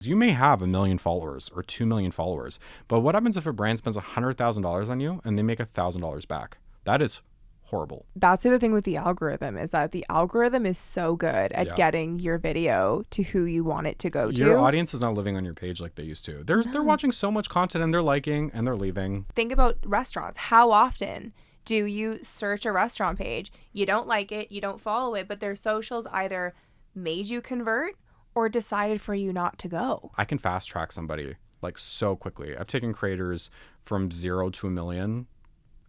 You may have 1 million followers or 2 million followers, but what happens if a brand spends $100,000 on you and they make $1,000 back? That is horrible. That's the other thing with the algorithm, is that the algorithm is so good at getting your video to who you want it to go to. Your audience is not living on your page like they used to. They're watching so much content and they're liking and they're leaving. Think about restaurants. How often do you search a restaurant page? You don't like it, you don't follow it, but their socials either made you convert or decided for you not to go. I can fast track somebody like so quickly. I've taken creators from 0 to 1 million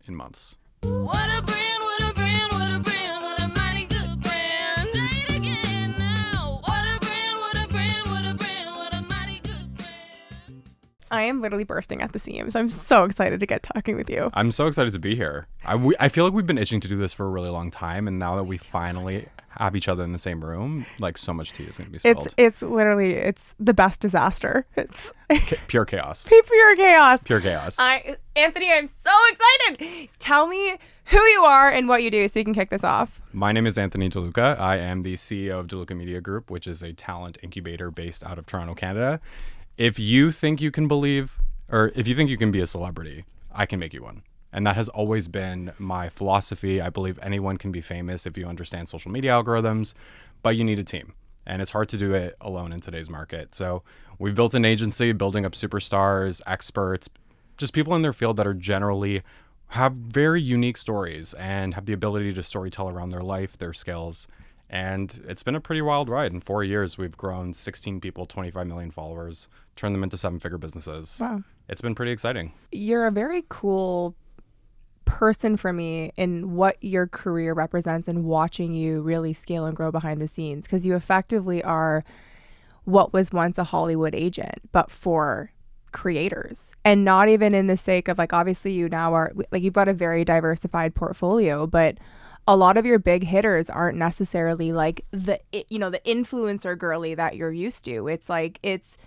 in months. What a brand, what a brand, what a brand, what a mighty good brand. Say it again now. What a brand, what a brand, what a brand, what a mighty good brand. I am literally bursting at the seams. I'm so excited to get talking with you. I'm so excited to be here. I feel like we've been itching to do this for a really long time, and now that we finally have each other in the same room, like so much tea is going to be spilled. It's literally, it's the best disaster. It's pure chaos. Pure chaos. Pure chaos. Anthony, I'm so excited. Tell me who you are and what you do so we can kick this off. My name is Anthony DeLuca. I am the CEO of DeLuca Media Group, which is a talent incubator based out of Toronto, Canada. If you think you can believe, or if you think you can be a celebrity, I can make you one. And that has always been my philosophy. I believe anyone can be famous if you understand social media algorithms, but you need a team. And it's hard to do it alone in today's market. So we've built an agency building up superstars, experts, just people in their field that are generally have very unique stories and have the ability to storytell around their life, their skills. And it's been a pretty wild ride. In 4 years, we've grown 16 people, 25 million followers, turned them into 7-figure businesses. Wow. It's been pretty exciting. You're a very cool person for me in what your career represents and watching you really scale and grow behind the scenes, because you effectively are what was once a Hollywood agent, but for creators, and not even in the sake of like, obviously you now are like, you've got a very diversified portfolio, but a lot of your big hitters aren't necessarily like the influencer girly that you're used to. It's like, it's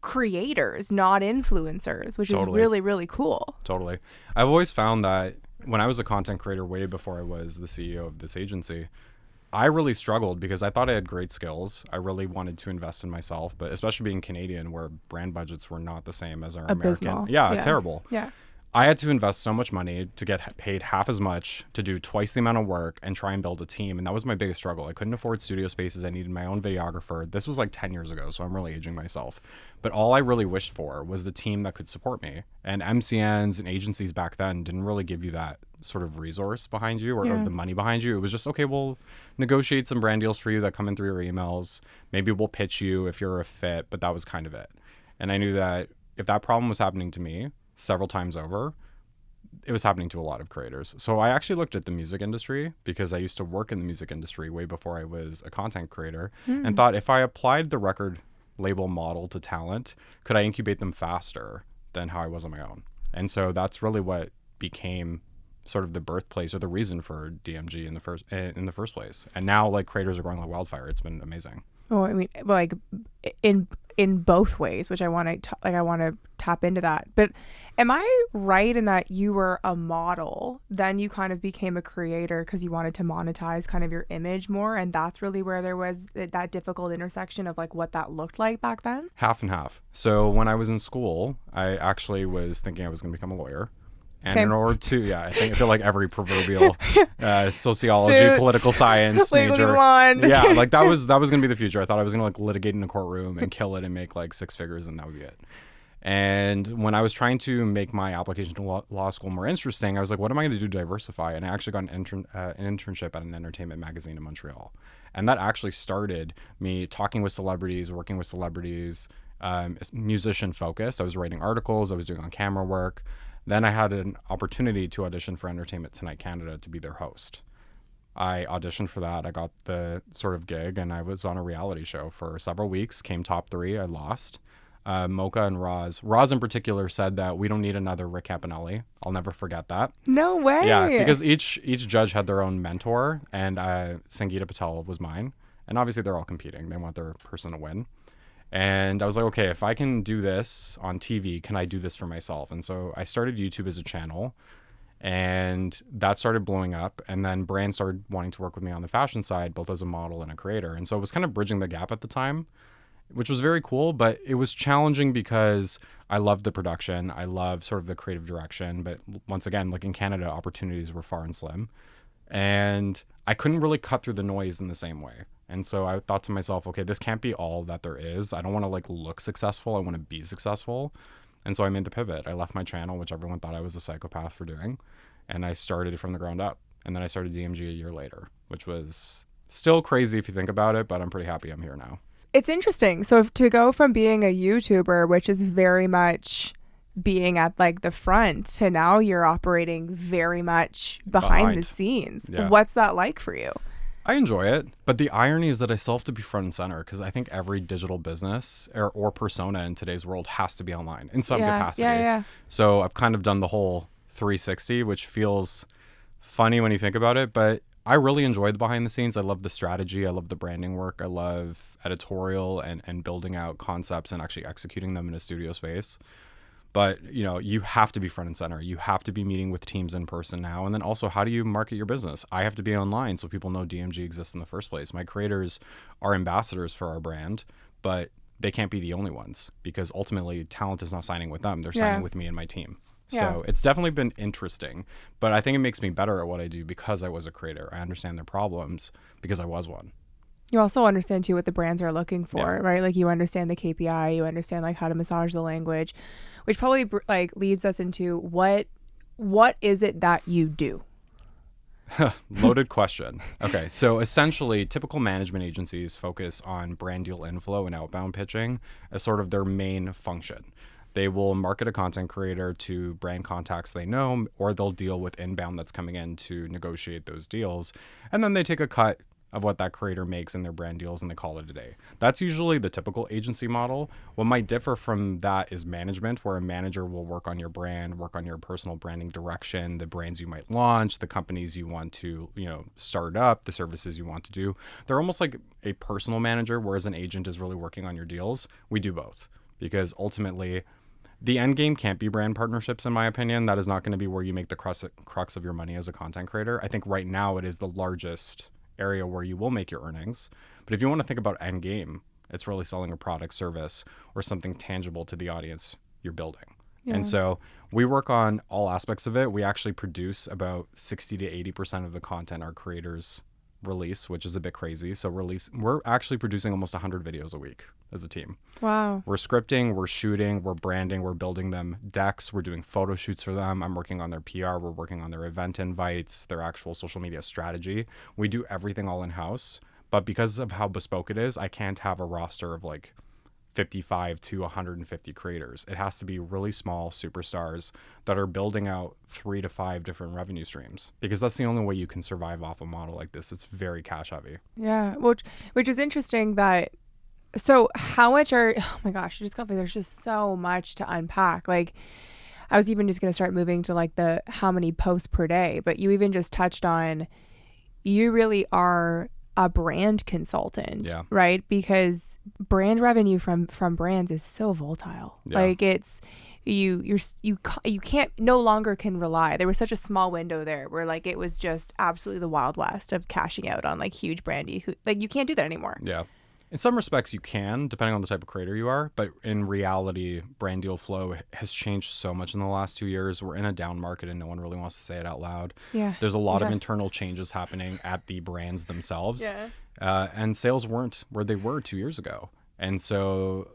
creators, not influencers, which is really, really cool. Totally. I've always found that when I was a content creator way before I was the CEO of this agency, I really struggled because I thought I had great skills. I really wanted to invest in myself, but especially being Canadian, where brand budgets were not the same as our Abysmal. American. Yeah, terrible. Yeah. I had to invest so much money to get paid half as much, to do twice the amount of work and try and build a team. And that was my biggest struggle. I couldn't afford studio spaces. I needed my own videographer. This was like 10 years ago, so I'm really aging myself. But all I really wished for was a team that could support me. And MCNs and agencies back then didn't really give you that sort of resource behind you or the money behind you. It was just, okay, we'll negotiate some brand deals for you that come in through your emails. Maybe we'll pitch you if you're a fit, but that was kind of it. And I knew that if that problem was happening to me several times over, it was happening to a lot of creators. So I actually looked at the music industry, because I used to work in the music industry way before I was a content creator, and thought, if I applied the record label model to talent, could I incubate them faster than how I was on my own? And so that's really what became sort of the birthplace or the reason for DMG in the first place. And now like creators are growing like wildfire. It's been amazing. Oh, I mean, like in both ways, which I want to tap into that. But am I right in that you were a model, then you kind of became a creator because you wanted to monetize kind of your image more, and that's really where there was that difficult intersection of like what that looked like back then? Half and half. So when I was in school, I actually was thinking I was going to become a lawyer. And in order to, I feel like every proverbial sociology, Suits, political science major, blonde. like that was going to be the future. I thought I was going to like litigate in a courtroom and kill it and make like 6 figures, and that would be it. And when I was trying to make my application to law school more interesting, I was like, what am I going to do to diversify? And I actually got an internship at an entertainment magazine in Montreal. And that actually started me talking with celebrities, working with celebrities, musician focused. I was writing articles, I was doing on-camera work. Then I had an opportunity to audition for Entertainment Tonight Canada to be their host. I auditioned for that. I got the sort of gig, and I was on a reality show for several weeks, came top 3. I lost. Mocha and Roz in particular said that we don't need another Rick Campanelli. I'll never forget that. No way. Yeah, because each judge had their own mentor, and Sangeeta Patel was mine. And obviously they're all competing. They want their person to win. And I was like, okay, if I can do this on TV, can I do this for myself? And so I started YouTube as a channel, and that started blowing up. And then brands started wanting to work with me on the fashion side, both as a model and a creator. And so it was kind of bridging the gap at the time. which was very cool, but it was challenging because I loved the production. I love sort of the creative direction. But once again, like in Canada, opportunities were far and slim. And I couldn't really cut through the noise in the same way. And so I thought to myself, okay, this can't be all that there is. I don't want to like look successful. I want to be successful. And so I made the pivot. I left my channel, which everyone thought I was a psychopath for doing. And I started from the ground up. And then I started DMG a year later, which was still crazy if you think about it, but I'm pretty happy I'm here now. It's interesting. So to go from being a YouTuber, which is very much being at like the front, to now you're operating very much behind the scenes. Yeah. What's that like for you? I enjoy it, but the irony is that I still have to be front and center because I think every digital business or persona in today's world has to be online in some capacity. Yeah. So I've kind of done the whole 360, which feels funny when you think about it, but I really enjoy the behind the scenes. I love the strategy. I love the branding work. I love editorial and building out concepts and actually executing them in a studio space. But, you know, you have to be front and center. You have to be meeting with teams in person now. And then also, how do you market your business? I have to be online so people know DMG exists in the first place. My creators are ambassadors for our brand, but they can't be the only ones because ultimately talent is not signing with them. They're signing with me and my team. Yeah. So it's definitely been interesting, but I think it makes me better at what I do because I was a creator. I understand their problems because I was one. You also understand too what the brands are looking for, right? Like you understand the KPI, you understand like how to massage the language, which probably like leads us into what is it that you do? Loaded question. Okay, so essentially, typical management agencies focus on brand deal inflow and outbound pitching as sort of their main function. They will market a content creator to brand contacts they know, or they'll deal with inbound that's coming in to negotiate those deals. And then they take a cut of what that creator makes in their brand deals and they call it a day. That's usually the typical agency model. What might differ from that is management, where a manager will work on your brand, work on your personal branding direction, the brands you might launch, the companies you want to, start up, the services you want to do. They're almost like a personal manager, whereas an agent is really working on your deals. We do both because ultimately the end game can't be brand partnerships, in my opinion. That is not going to be where you make the crux of your money as a content creator. I think right now it is the largest area where you will make your earnings. But if you want to think about end game, it's really selling a product, service, or something tangible to the audience you're building. Yeah. And so we work on all aspects of it. We actually produce about 60 to 80% of the content our creators release, which is a bit crazy. So we're actually producing almost 100 videos a week as a team. Wow. We're scripting, we're shooting, we're branding, we're building them decks, we're doing photo shoots for them. I'm working on their PR, we're working on their event invites, their actual social media strategy. We do everything all in-house, but because of how bespoke it is, I can't have a roster of like 55 to 150 creators. It has to be really small superstars that are building out 3 to 5 different revenue streams because that's the only way you can survive off a model like this. It's very cash heavy. Yeah, which is interesting that. So how much oh my gosh, I just got like there's just so much to unpack. Like I was even just going to start moving to like the how many posts per day, but you even just touched on you really are a brand consultant, right? Because brand revenue from brands is so volatile. Yeah. Like it's you can't no longer can rely. There was such a small window there where like it was just absolutely the Wild West of cashing out on like huge brandy. Like you can't do that anymore. Yeah. In some respects you can, depending on the type of creator you are, but in reality, brand deal flow has changed so much in the last 2 years. We're in a down market and no one really wants to say it out loud. Yeah. There's a lot of internal changes happening at the brands themselves. And sales weren't where they were 2 years ago. And so,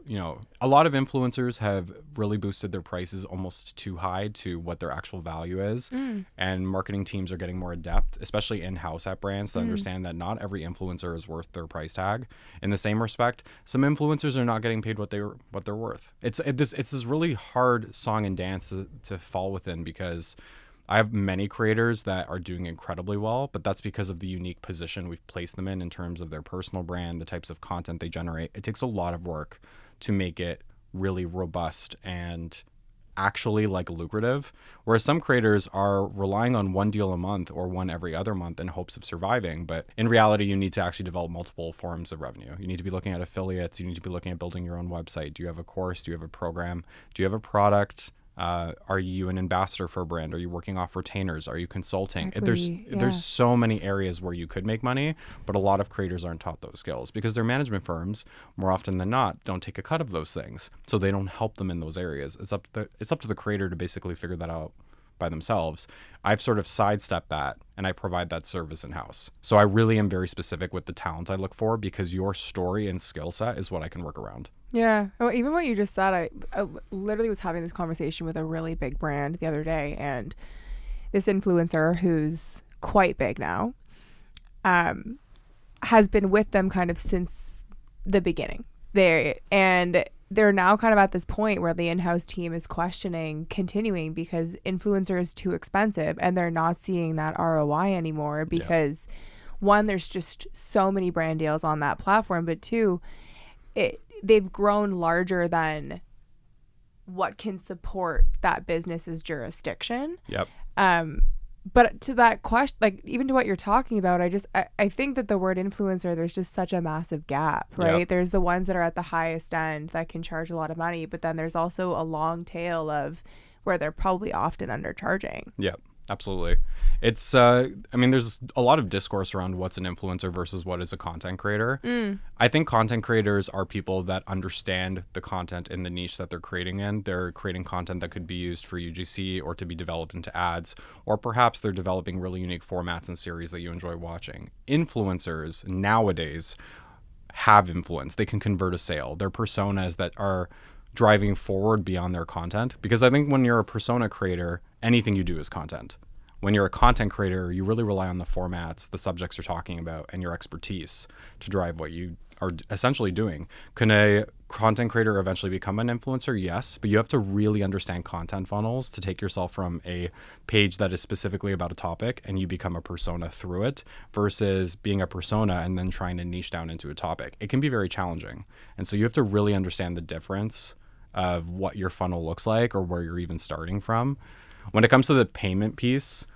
a lot of influencers have really boosted their prices almost too high to what their actual value is. And marketing teams are getting more adept, especially in-house at brands, to understand that not every influencer is worth their price tag. In the same respect, some influencers are not getting paid what they're worth. It's this really hard song and dance to fall within because I have many creators that are doing incredibly well, but that's because of the unique position we've placed them in terms of their personal brand, the types of content they generate. It takes a lot of work to make it really robust and actually like lucrative, whereas some creators are relying on one deal a month or one every other month in hopes of surviving. But in reality, you need to actually develop multiple forms of revenue. You need to be looking at affiliates. You need to be looking at building your own website. Do you have a course? Do you have a program? Do you have a product? Are you an ambassador for a brand? Are you working off retainers? Are you consulting? Equity, yeah. There's so many areas where you could make money, but a lot of creators aren't taught those skills because their management firms, more often than not, don't take a cut of those things. So they don't help them in those areas. It's up to the creator to basically figure that out by themselves. I've sort of sidestepped that and I provide that service in-house. So I really am very specific with the talent I look for because your story and skill set is what I can work around. Yeah. Well, even what you just said, I literally was having this conversation with a really big brand the other day, and this influencer who's quite big now has been with them kind of since the beginning. They're now kind of at this point where the in-house team is questioning continuing because influencer is too expensive and they're not seeing that ROI anymore because one, there's just so many brand deals on that platform, but two, they've grown larger than what can support that business's jurisdiction. Yep. But to that question, like even to what you're talking about, I think that the word influencer, there's just such a massive gap, right? Yep. There's the ones that are at the highest end that can charge a lot of money, but then there's also a long tail of where they're probably often undercharging. Yep. Absolutely. It's, there's a lot of discourse around what's an influencer versus what is a content creator. I think content creators are people that understand the content in the niche that they're creating in. They're creating content that could be used for UGC or to be developed into ads, or perhaps they're developing really unique formats and series that you enjoy watching. Influencers nowadays have influence. They can convert a sale. They're personas that are driving forward beyond their content, because I think when you're a persona creator, anything you do is content. When you're a content creator, you really rely on the formats, the subjects you're talking about, and your expertise to drive what you are essentially doing. Can a content creator eventually become an influencer? Yes, but you have to really understand content funnels to take yourself from a page that is specifically about a topic and you become a persona through it versus being a persona and then trying to niche down into a topic. It can be very challenging. And so you have to really understand the difference of what your funnel looks like or where you're even starting from. When it comes to the payment piece,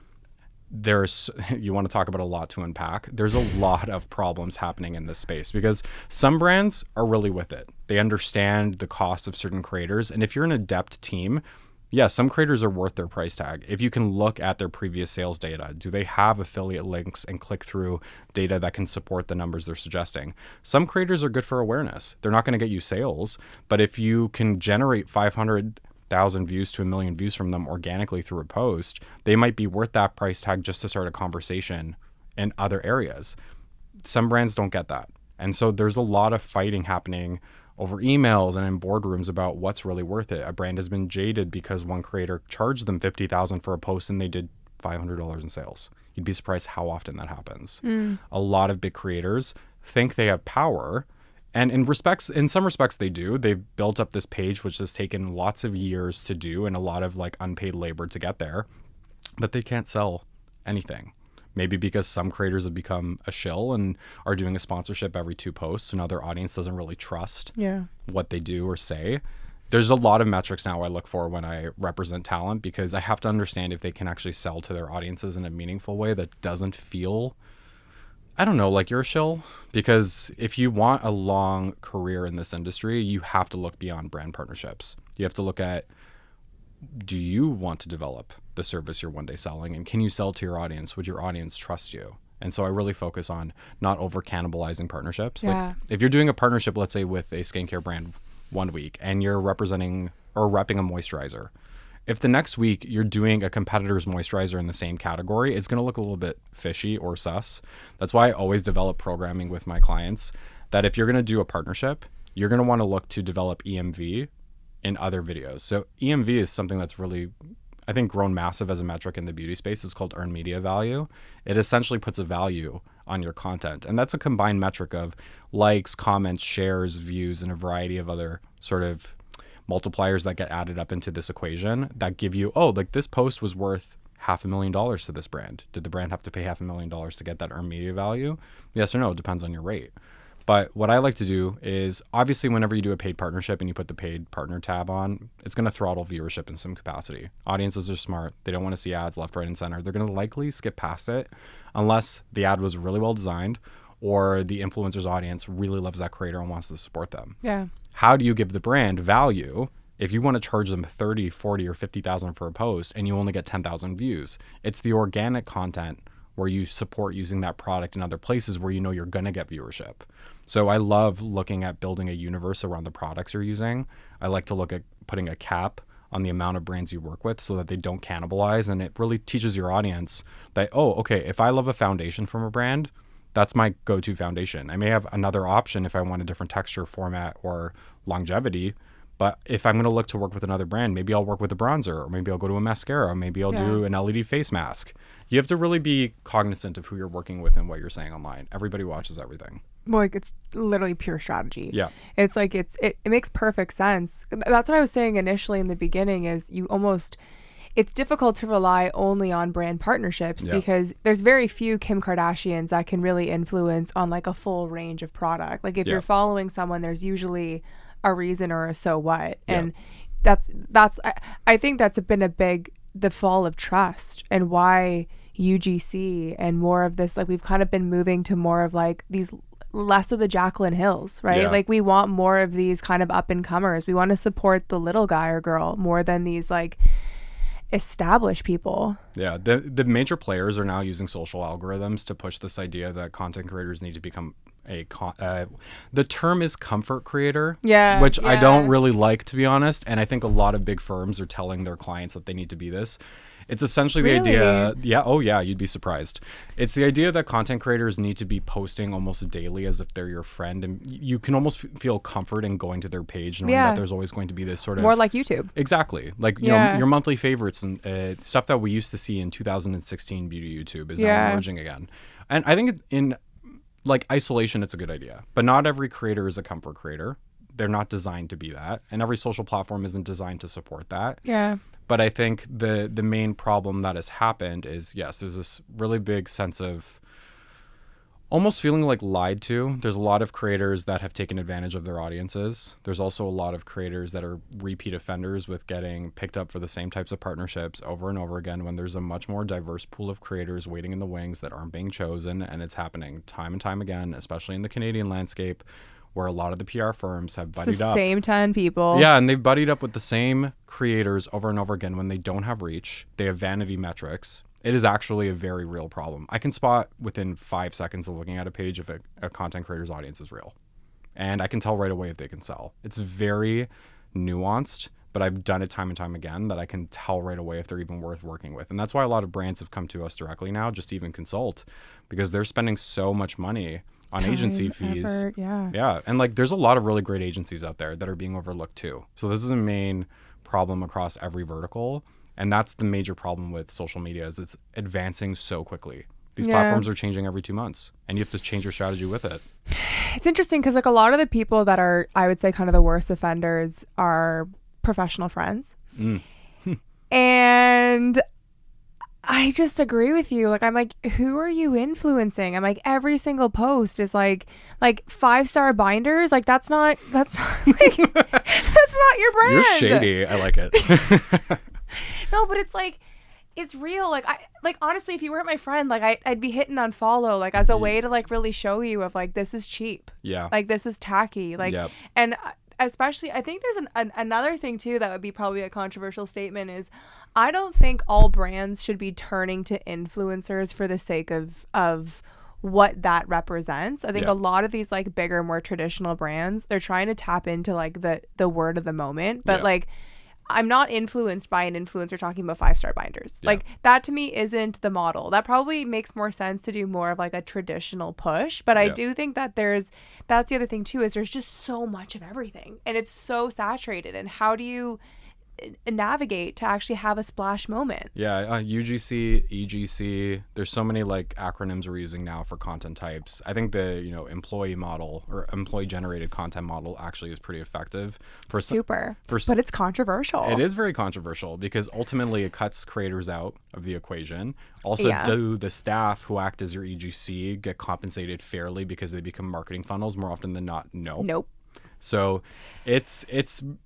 you want to talk about a lot to unpack. There's a lot of problems happening in this space because some brands are really with it. They understand the cost of certain creators. And if you're an adept team, yes, some creators are worth their price tag. If you can look at their previous sales data, do they have affiliate links and click through data that can support the numbers they're suggesting? Some creators are good for awareness. They're not going to get you sales, but if you can generate 500,000 views to 1 million views from them organically through a post, they might be worth that price tag just to start a conversation in other areas. Some brands don't get that. And so there's a lot of fighting happening over emails and in boardrooms about what's really worth it. A brand has been jaded because one creator charged them $50,000 for a post and they did $500 in sales. You'd be surprised how often that happens. A lot of big creators think they have power, and in some respects they do. They've built up this page which has taken lots of years to do and a lot of like unpaid labor to get there, but they can't sell anything. Maybe because some creators have become a shill and are doing a sponsorship every 2 posts, so now their audience doesn't really trust what they do or say. There's a lot of metrics now I look for when I represent talent because I have to understand if they can actually sell to their audiences in a meaningful way that doesn't feel, I don't know, like you're a shill. Because if you want a long career in this industry, you have to look beyond brand partnerships. You have to look at, do you want to develop the service you're one day selling, and can you sell to your audience? Would your audience trust you? And so I really focus on not over cannibalizing partnerships. Like if you're doing a partnership, let's say with a skincare brand one week and you're representing or repping a moisturizer, if the next week you're doing a competitor's moisturizer in the same category, it's going to look a little bit fishy or sus. That's why I always develop programming with my clients that if you're going to do a partnership, you're going to want to look to develop EMV in other videos. So EMV is something that's really, I think, grown massive as a metric in the beauty space. It's called earned media value. It essentially puts a value on your content. And that's a combined metric of likes, comments, shares, views, and a variety of other sort of multipliers that get added up into this equation that give you, oh, like this post was worth $500,000 to this brand. Did the brand have to pay $500,000 to get that earned media value? Yes or no? It depends on your rate. But what I like to do is, obviously, whenever you do a paid partnership and you put the paid partner tab on, it's going to throttle viewership in some capacity. Audiences are smart. They don't want to see ads left, right, and center. They're going to likely skip past it unless the ad was really well designed or the influencer's audience really loves that creator and wants to support them. Yeah. How do you give the brand value If you want to charge them 30, 40, or 50,000 for a post and you only get 10,000 views, it's the organic content where you support using that product in other places where you know you're going to get viewership. So I love looking at building a universe around the products you're using. I like to look at putting a cap on the amount of brands you work with so that they don't cannibalize. And it really teaches your audience that, oh, okay, if I love a foundation from a brand, that's my go-to foundation. I may have another option if I want a different texture, format, or longevity. But if I'm going to look to work with another brand, maybe I'll work with a bronzer, or maybe I'll go to a mascara, maybe I'll do an LED face mask. You have to really be cognizant of who you're working with and what you're saying online. Everybody watches everything. Well, like it's literally pure strategy. Yeah. It's like it makes perfect sense. That's what I was saying initially in the beginning is it's difficult to rely only on brand partnerships because there's very few Kim Kardashians that can really influence on like a full range of product. Like if you're following someone, there's usually a reason or a so what. And I think that's been the fall of trust and why UGC and more of this, like we've kind of been moving to more of like these less of the Jaclyn Hills, right? Yeah. Like we want more of these kind of up and comers. We want to support the little guy or girl more than these like established people. Yeah, the major players are now using social algorithms to push this idea that content creators need to become the term is comfort creator, which I don't really like, to be honest. And I think a lot of big firms are telling their clients that they need to be this. It's essentially the idea. You'd be surprised. It's the idea that content creators need to be posting almost daily as if they're your friend, and you can almost feel comfort in going to their page knowing that there's always going to be this sort of more like YouTube. Exactly, like you know, your monthly favorites and stuff that we used to see in 2016 beauty YouTube is now emerging again. And I think in like isolation, it's a good idea, but not every creator is a comfort creator. They're not designed to be that, and every social platform isn't designed to support that. Yeah. But I think the main problem that has happened is, yes, there's this really big sense of almost feeling like lied to. There's a lot of creators that have taken advantage of their audiences. There's also a lot of creators that are repeat offenders with getting picked up for the same types of partnerships over and over again when there's a much more diverse pool of creators waiting in the wings that aren't being chosen. And it's happening time and time again, especially in the Canadian landscape, where a lot of the PR firms have buddied up. The same 10 people. Yeah, and they've buddied up with the same creators over and over again when they don't have reach. They have vanity metrics. It is actually a very real problem. I can spot within 5 seconds of looking at a page if a content creator's audience is real. And I can tell right away if they can sell. It's very nuanced, but I've done it time and time again that I can tell right away if they're even worth working with. And that's why a lot of brands have come to us directly now just to even consult, because they're spending so much money on agency fees. Effort, yeah. And like there's a lot of really great agencies out there that are being overlooked too. So this is a main problem across every vertical. And that's the major problem with social media is it's advancing so quickly. These platforms are changing every 2 months and you have to change your strategy with it. It's interesting because like a lot of the people that are, I would say, kind of the worst offenders are professional friends. And I just agree with you. Like, I'm like, who are you influencing? I'm like, every single post is like 5-star binders. Like, that's not like, that's not your brand. You're shady. I like it. No, but it's like, it's real. Like, honestly, if you weren't my friend, like I'd be hitting unfollow, like as a way to like really show you of like, this is cheap. Yeah. Like, this is tacky. Like, and especially, I think there's another thing too that would be probably a controversial statement is I don't think all brands should be turning to influencers for the sake of what that represents. I think a lot of these like bigger, more traditional brands, they're trying to tap into like the word of the moment, but like I'm not influenced by an influencer talking about 5-star binders. Like that to me isn't the model. That probably makes more sense to do more of like a traditional push. But I do think that that's the other thing too, is there's just so much of everything and it's so saturated. And how do you navigate to actually have a splash moment? UGC, EGC, there's so many like acronyms we're using now for content types. I think the employee model or employee generated content model actually is pretty effective but it's controversial. It is very controversial because ultimately it cuts creators out of the equation. Also, do the staff who act as your EGC get compensated fairly because they become marketing funnels more often than not? Nope. So it's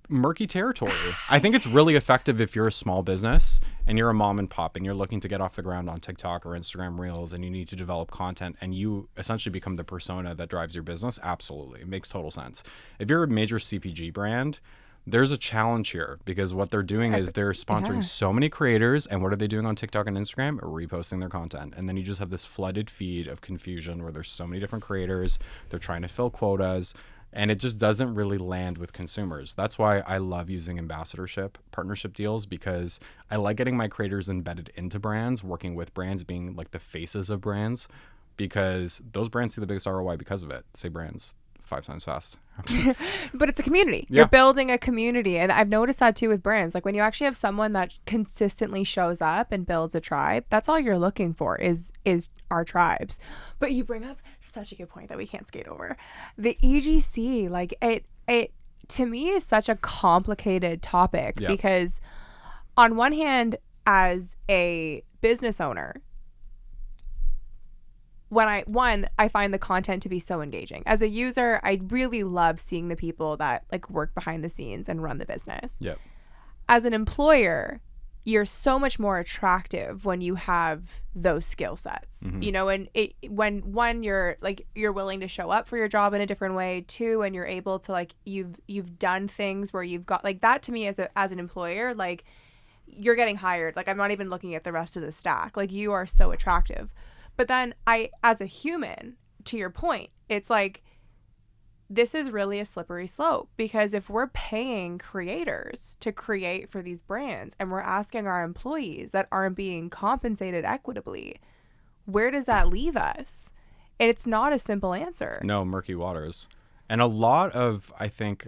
murky territory. I think it's really effective if you're a small business and you're a mom and pop and you're looking to get off the ground on TikTok or Instagram Reels and you need to develop content and you essentially become the persona that drives your business. Absolutely. It makes total sense. If you're a major CPG brand, there's a challenge here because what they're doing is they're sponsoring so many creators, and what are they doing on TikTok and Instagram? Reposting their content. And then you just have this flooded feed of confusion where there's so many different creators, they're trying to fill quotas, and it just doesn't really land with consumers. That's why I love using ambassadorship, partnership deals, because I like getting my creators embedded into brands, working with brands, being like the faces of brands, because those brands see the biggest ROI because of it. Say brands 5 times fast. But it's a community. Yeah. You're building a community. And I've noticed that too with brands. Like when you actually have someone that consistently shows up and builds a tribe, that's all you're looking for is our tribes. But you bring up such a good point that we can't skate over. The EGC, like it to me is such a complicated topic because on one hand, as a business owner, I find the content to be so engaging. As a user, I really love seeing the people that like work behind the scenes and run the business. Yep. As an employer, you're so much more attractive when you have those skill sets. You know, and when you're willing to show up for your job in a different way, 2, and you're able to like you've done things where you've got like that. To me as an employer, like you're getting hired. Like I'm not even looking at the rest of the stack. Like you are so attractive. But then as a human, to your point, it's like, this is really a slippery slope because if we're paying creators to create for these brands and we're asking our employees that aren't being compensated equitably, where does that leave us? And it's not a simple answer. No, murky waters. And a lot of, I think,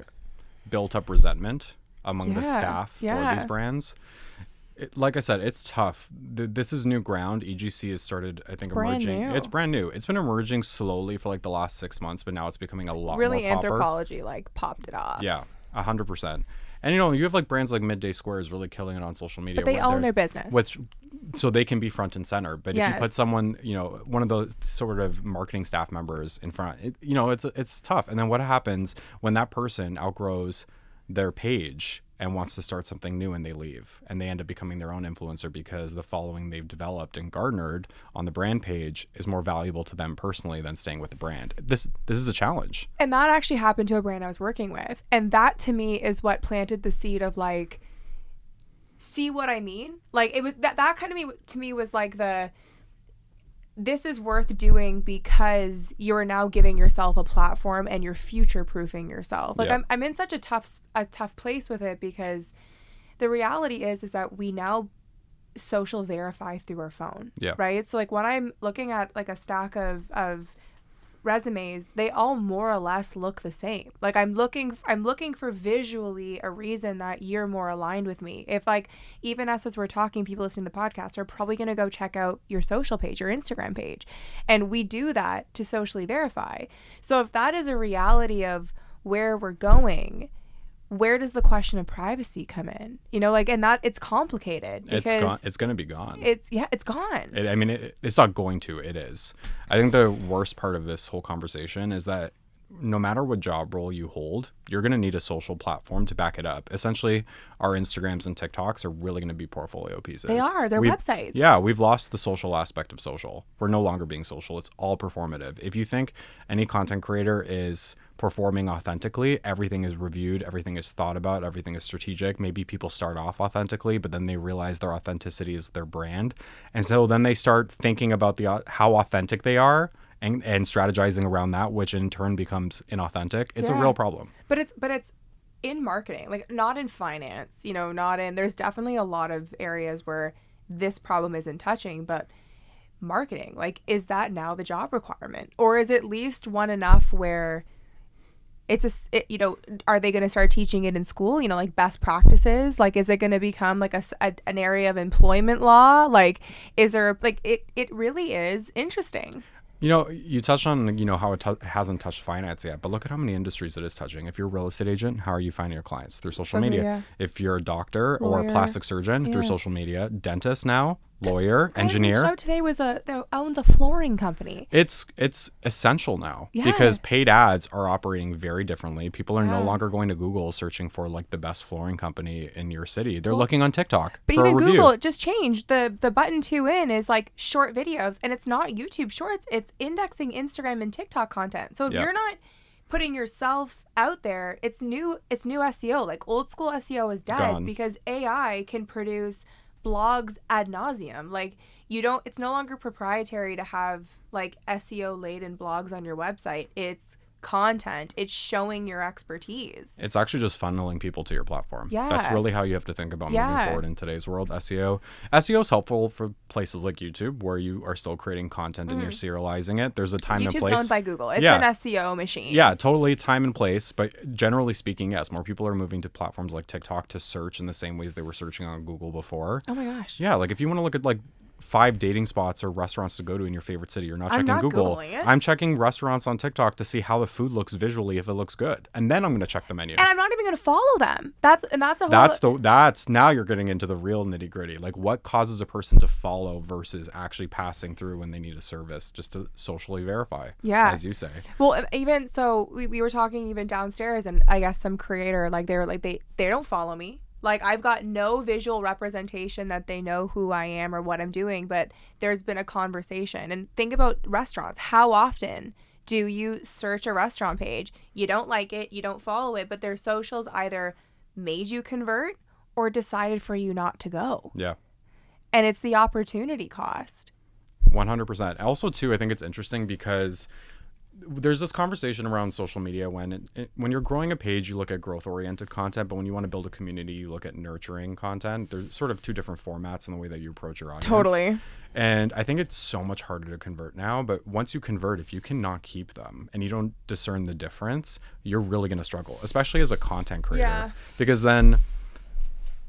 built up resentment among the staff for these brands. Like I said, it's tough. This is new ground. EGC has started, I think, emerging. It's brand new. It's been emerging slowly for like the last 6 months, but now it's becoming a lot really more popular. Anthropology like popped it off. Yeah, 100%. And you know, you have like brands like Midday Square is really killing it on social media. But they own their business. So they can be front and center. But if you put someone, you know, one of those sort of marketing staff members in front, you know, it's tough. And then what happens when that person outgrows their page and wants to start something new and they leave and they end up becoming their own influencer because the following they've developed and garnered on the brand page is more valuable to them personally than staying with the brand. This is a challenge. And that actually happened to a brand I was working with. And that to me is what planted the seed of like, see what I mean? Like it was that kind of to me was like this is worth doing because you're now giving yourself a platform and you're future-proofing yourself. Like I'm in such a tough place with it because the reality is that we now social verify through our phone, right? So like when I'm looking at like a stack of resumes, they all more or less look the same. Like I'm looking for visually a reason that you're more aligned with me. If like even us as we're talking, people listening to the podcast are probably going to go check out your social page, your Instagram page. And we do that to socially verify. So if that is a reality of where we're going, where does the question of privacy come in? You know, like, and that it's complicated because it's going to be gone. It's gone. It's not going to, it is. I think the worst part of this whole conversation is that no matter what job role you hold, you're going to need a social platform to back it up. Essentially, our Instagrams and TikToks are really going to be portfolio pieces. They are. They're websites. Yeah, we've lost the social aspect of social. We're no longer being social. It's all performative. If you think any content creator is performing authentically, everything is reviewed, everything is thought about, everything is strategic. Maybe people start off authentically, but then they realize their authenticity is their brand. And so then they start thinking about how authentic they are and strategizing around that, which in turn becomes inauthentic. It's a real problem. But it's in marketing, like not in finance, you know, there's definitely a lot of areas where this problem isn't touching, but marketing, like, is that now the job requirement? Or is at least one enough where you know, are they going to start teaching it in school, you know, like best practices? Like, is it going to become like an area of employment law? Like, is there like, it really is interesting. You know, you touched on, you know, how it hasn't touched finance yet, but look at how many industries it is touching. If you're a real estate agent, how are you finding your clients? Through social media. If you're a doctor or a plastic surgeon, through social media. Dentist now, lawyer, engineer. The show today was that owns a flooring company. It's essential now because paid ads are operating very differently. People are no longer going to Google searching for like the best flooring company in your city. They're looking on TikTok but for even a review. Google, it just changed. The button to in is like short videos, and it's not YouTube Shorts. It's indexing Instagram and TikTok content. So if you're not putting yourself out there, it's new SEO. Like old school SEO is dead Gone. because AI can produce blogs ad nauseum. Like it's no longer proprietary to have like SEO laden blogs on your website. It's content. It's showing your expertise. It's actually just funneling people to your platform. Yeah. That's really how you have to think about moving Yeah. forward in today's world. SEO is helpful for places like YouTube where you are still creating content and you're serializing it. There's a time and YouTube's place. owned by Google. It's Yeah. an SEO machine. Yeah, totally time and place. But generally speaking, yes, more people are moving to platforms like TikTok to search in the same ways they were searching on Google before. Oh my gosh. Yeah, like if you want to look at like 5 dating spots or restaurants to go to in your favorite city, you're not I'm checking not Google. Googling it. I'm checking restaurants on TikTok to see how the food looks visually, if it looks good. And then I'm going to check the menu. And I'm not even going to follow them. That's a whole That's now you're getting into the real nitty gritty. Like what causes a person to follow versus actually passing through when they need a service just to socially verify. Yeah. As you say. Well, even so, we were talking even downstairs, and I guess some creator, like they were like they don't follow me. Like I've got no visual representation that they know who I am or what I'm doing, but there's been a conversation. And think about restaurants. How often do you search a restaurant page? You don't like it, you don't follow it, but their socials either made you convert or decided for you not to go. Yeah. And it's the opportunity cost. 100%. Also, too, I think it's interesting because there's this conversation around social media when you're growing a page, you look at growth-oriented content, but when you want to build a community, you look at nurturing content. There's sort of two different formats in the way that you approach your audience. Totally. And I think it's so much harder to convert now, but once you convert, if you cannot keep them and you don't discern the difference, you're really going to struggle, especially as a content creator. Yeah. Because then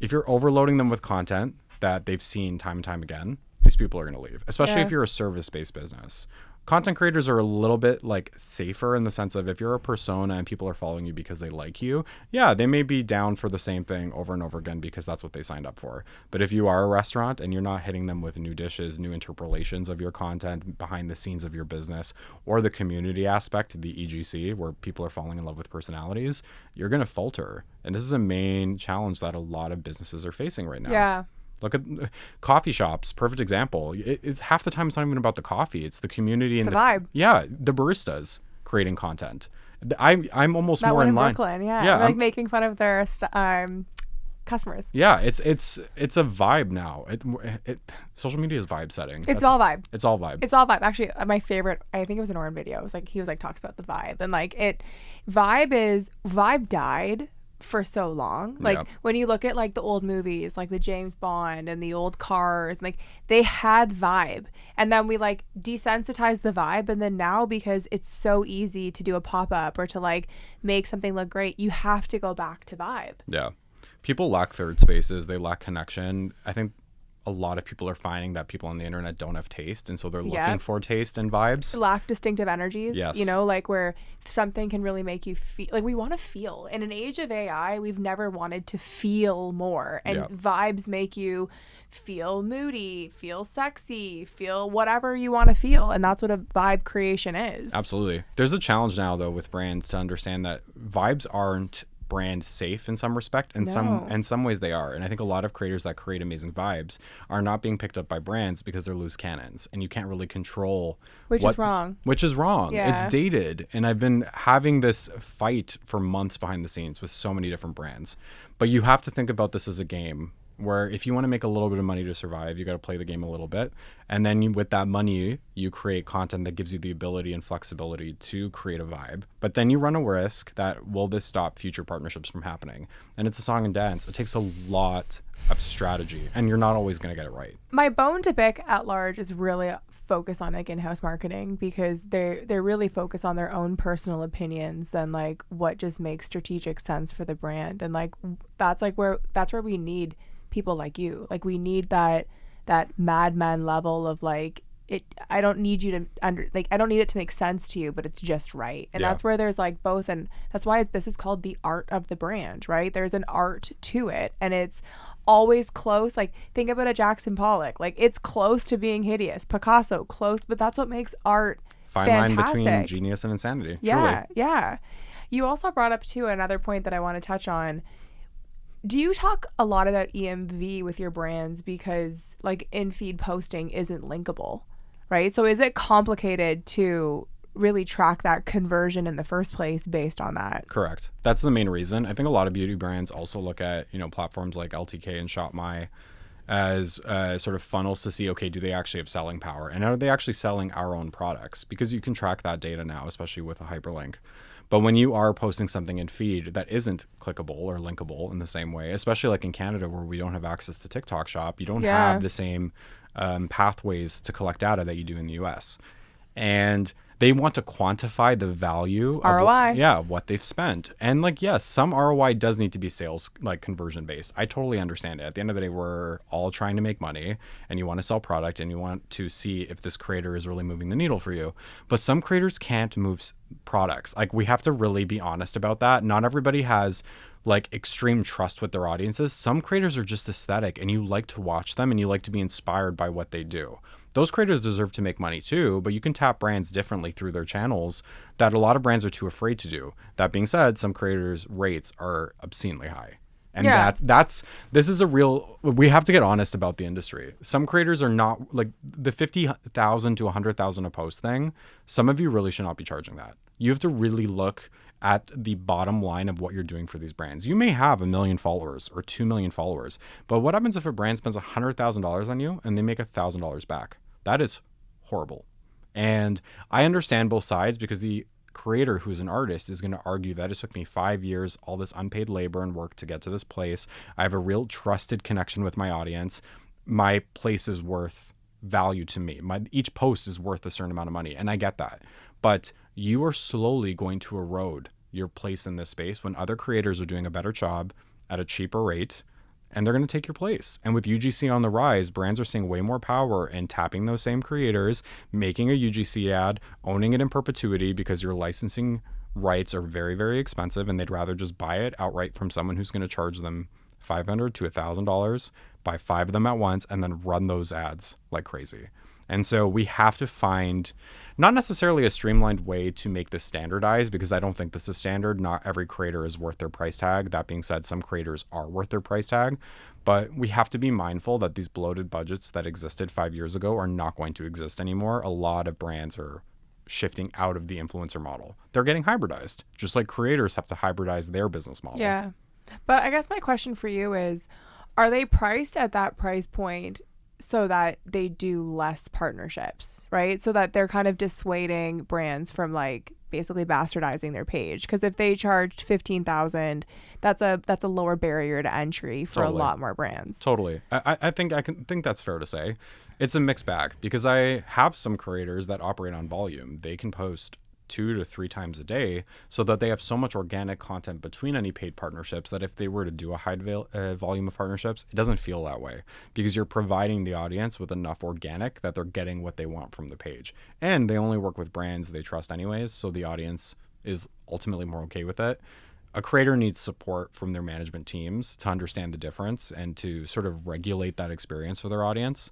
if you're overloading them with content that they've seen time and time again, these people are going to leave, especially if you're a service-based business. Content creators are a little bit like safer in the sense of if you're a persona and people are following you because they like you, yeah, they may be down for the same thing over and over again because that's what they signed up for. But if you are a restaurant and you're not hitting them with new dishes, new interpolations of your content, behind the scenes of your business, or the community aspect, the EGC, where people are falling in love with personalities, you're going to falter. And this is a main challenge that a lot of businesses are facing right now. Yeah. Look at coffee shops, perfect example. It's half the time it's not even about the coffee. It's the community and The vibe. Yeah, the baristas creating content. I'm almost That more one in in line. Brooklyn, yeah. Yeah, Like I'm- making fun of their customers. Yeah, it's a vibe now. Social media is vibe setting. It's all vibe. It's all vibe. It's all vibe. Actually, my favorite, I think it was an Oren video. It was like, he was like, talks about the vibe. And like vibe died for so long. Like Yeah. when you look at like the old movies, like the James Bond and the old cars, like they had vibe. And then we like desensitized the vibe. And then now, because it's so easy to do a pop-up or to like make something look great, you have to go back to vibe. Yeah. People lack third spaces. They lack connection. I think a lot of people are finding that people on the internet don't have taste. And so they're looking for taste and vibes. Lack distinctive energies. Yes. You know, like where something can really make you feel like we want to feel. In an age of AI, we've never wanted to feel more. And Yeah. vibes make you feel moody, feel sexy, feel whatever you want to feel. And that's what a vibe creation is. Absolutely. There's a challenge now though with brands to understand that vibes aren't brand safe in some respect, and some ways they are. And I think a lot of creators that create amazing vibes are not being picked up by brands because they're loose cannons and you can't really control Which is wrong. Which is wrong. Yeah. It's dated. And I've been having this fight for months behind the scenes with so many different brands. But you have to think about this as a game where if you want to make a little bit of money to survive, you got to play the game a little bit. And then with that money, you create content that gives you the ability and flexibility to create a vibe. But then you run a risk that will this stop future partnerships from happening? And it's a song and dance. It takes a lot of strategy and you're not always going to get it right. My bone to pick at large is really focus on like in-house marketing, because they're really focused on their own personal opinions than like what just makes strategic sense for the brand. And like that's where we need people like you. Like we need that madman level of like it. I don't need you to I don't need it to make sense to you, but it's just right. And Yeah. that's where there's like both, and that's why this is called the art of the brand, right? There's an art to it, and it's always close. Like think about a Jackson Pollock. Like it's close to being hideous. Picasso, close, but that's what makes art Fine fantastic. line between genius and insanity. Yeah, Truly. yeah. You also brought up too another point that I want to touch on. Do you talk a lot about EMV with your brands because like in-feed posting isn't linkable, right? So is it complicated to really track that conversion in the first place based on that. Correct. That's the main reason. I think a lot of beauty brands also look at, platforms like LTK and ShopMy as sort of funnels to see, okay, do they actually have selling power? And are they actually selling our own products? Because you can track that data now, especially with a hyperlink. But when you are posting something in feed that isn't clickable or linkable in the same way, especially like in Canada where we don't have access to TikTok Shop, you don't have the same pathways to collect data that you do in the US. And they want to quantify the value ROI. of what they've spent. And like, yes, some ROI does need to be sales, like conversion based. I totally understand it. At the end of the day, we're all trying to make money and you want to sell product and you want to see if this creator is really moving the needle for you. But some creators can't move products. Like, we have to really be honest about that. Not everybody has like extreme trust with their audiences. Some creators are just aesthetic and you like to watch them and you like to be inspired by what they do. Those creators deserve to make money too, but you can tap brands differently through their channels that a lot of brands are too afraid to do. That being said, some creators' rates are obscenely high. And this is a real, we have to get honest about the industry. Some creators are not, like the 50,000 to 100,000 a post thing, some of you really should not be charging that. You have to really look at the bottom line of what you're doing for these brands. You may have 1 million followers or 2 million followers, but what happens if a brand spends $100,000 on you and they make $1,000 back? That is horrible. And I understand both sides, because the creator who's an artist is going to argue that it took me 5 years, all this unpaid labor and work to get to this place. I have a real trusted connection with my audience. My place is worth value to me. Each post is worth a certain amount of money. And I get that. But you are slowly going to erode your place in this space when other creators are doing a better job at a cheaper rate, and they're going to take your place. And with UGC on the rise, brands are seeing way more power in tapping those same creators, making a UGC ad, owning it in perpetuity, because your licensing rights are very, very expensive, and they'd rather just buy it outright from someone who's going to charge them $500 to $1,000, buy 5 of them at once, and then run those ads like crazy. And so we have to find not necessarily a streamlined way to make this standardized, because I don't think this is standard. Not every creator is worth their price tag. That being said, some creators are worth their price tag, but we have to be mindful that these bloated budgets that existed 5 years ago are not going to exist anymore. A lot of brands are shifting out of the influencer model. They're getting hybridized, just like creators have to hybridize their business model. Yeah. But I guess my question for you is, are they priced at that price point so that they do less partnerships, right? So that they're kind of dissuading brands from like basically bastardizing their page. Because if they charged $15,000, that's a lower barrier to entry for a lot more brands. Totally. I think that's fair to say. It's a mixed bag, because I have some creators that operate on volume. They can post 2 to 3 times a day, so that they have so much organic content between any paid partnerships that if they were to do a high volume of partnerships, it doesn't feel that way, because you're providing the audience with enough organic that they're getting what they want from the page. And they only work with brands they trust anyways, so the audience is ultimately more okay with it. A creator needs support from their management teams to understand the difference and to sort of regulate that experience for their audience.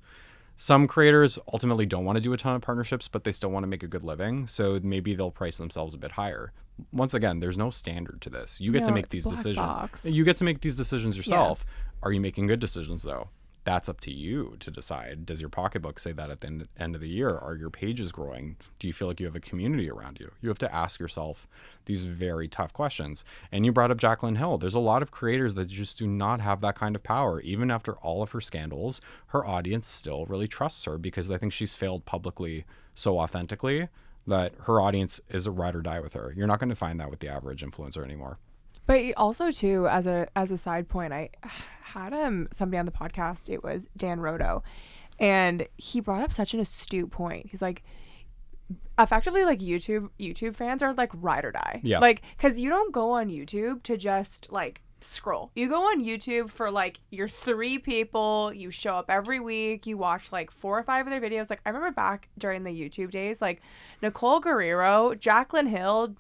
Some creators ultimately don't want to do a ton of partnerships, but they still want to make a good living. So maybe they'll price themselves a bit higher. Once again, there's no standard to this. You get to make these decisions. You get to make these decisions yourself. Are you making good decisions though? That's up to you to decide. Does your pocketbook say that at the end of the year? Are your pages growing? Do you feel like you have a community around you? You have to ask yourself these very tough questions. And you brought up Jaclyn Hill. There's a lot of creators that just do not have that kind of power. Even after all of her scandals, her audience still really trusts her, because I think she's failed publicly so authentically that her audience is a ride or die with her. You're not going to find that with the average influencer anymore. But also too, as a side point, I had somebody on the podcast. It was Dan Rodo, and he brought up such an astute point. He's like, effectively, like YouTube fans are like ride or die. Yeah. Like, because you don't go on YouTube to just like scroll. You go on YouTube for like your 3 people. You show up every week. You watch like 4 or 5 of their videos. Like I remember back during the YouTube days, like Nicole Guerrero, Jaclyn Hill,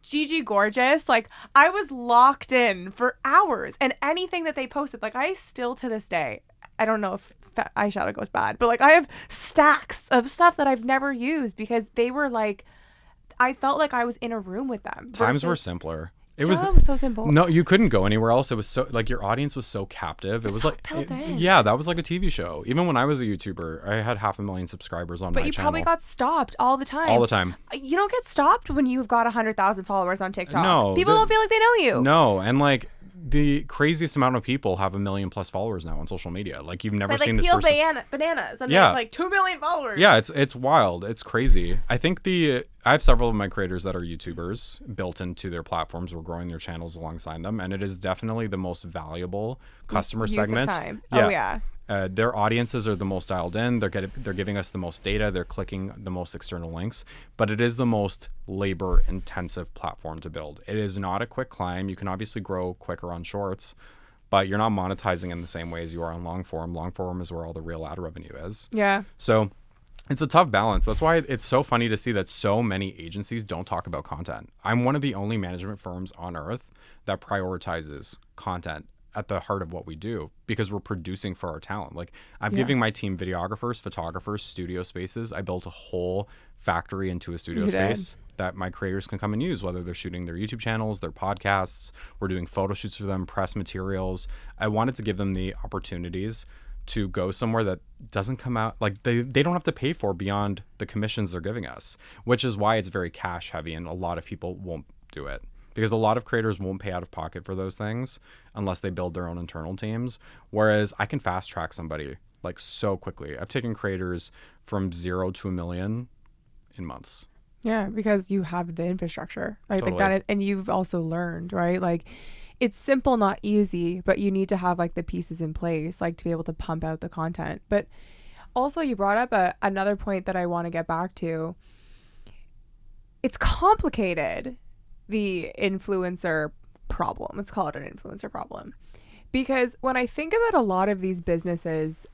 Gigi Gorgeous, like I was locked in for hours, and anything that they posted, like I still to this day, I don't know if eyeshadow goes bad, but like I have stacks of stuff that I've never used because they were like, I felt like I was in a room with them. Times were simpler. It was so simple. no, you couldn't go anywhere else. It was so like your audience was so captive. It was so like built in. yeah, that was like a TV show. Even when I was a YouTuber, I had 500,000 subscribers on But my you channel. probably got stopped all the time. all the time. You don't get stopped when you've got 100,000 followers on TikTok. No, People don't feel like they know you. No, and like the craziest amount of people have 1 million plus followers now on social media. Like you've never But seen like this peel person. bananas and Yeah. they have like 2 million followers. Yeah, it's wild. It's crazy. I think I have several of my creators that are YouTubers built into their platforms. We're growing their channels alongside them, and it is definitely the most valuable customer Use of segment. time. Oh, yeah. Their audiences are the most dialed in. They're giving us the most data. They're clicking the most external links, but it is the most labor intensive platform to build. It is not a quick climb. You can obviously grow quicker on shorts, but you're not monetizing in the same way as you are on long form. Long form is where all the real ad revenue is. Yeah. So it's a tough balance. That's why it's so funny to see that so many agencies don't talk about content. I'm one of the only management firms on earth that prioritizes content at the heart of what we do because we're producing for our talent. Like I'm giving my team videographers, photographers, studio spaces. I built a whole factory into a studio space that my creators can come and use, whether they're shooting their YouTube channels, their podcasts, we're doing photo shoots for them, press materials. I wanted to give them the opportunities to go somewhere that doesn't come out like they don't have to pay for beyond the commissions they're giving us, which is why it's very cash heavy and a lot of people won't do it because a lot of creators won't pay out of pocket for those things unless they build their own internal teams. Whereas I can fast track somebody like so quickly. I've taken creators from 0 to 1 million in months. Yeah, because you have the infrastructure. Like Totally. that, and you've also learned, right? Like it's simple, not easy, but you need to have like the pieces in place, like to be able to pump out the content. But also you brought up another point that I want to get back to. It's complicated, the influencer problem. Let's call it an influencer problem. Because when I think about a lot of these businesses,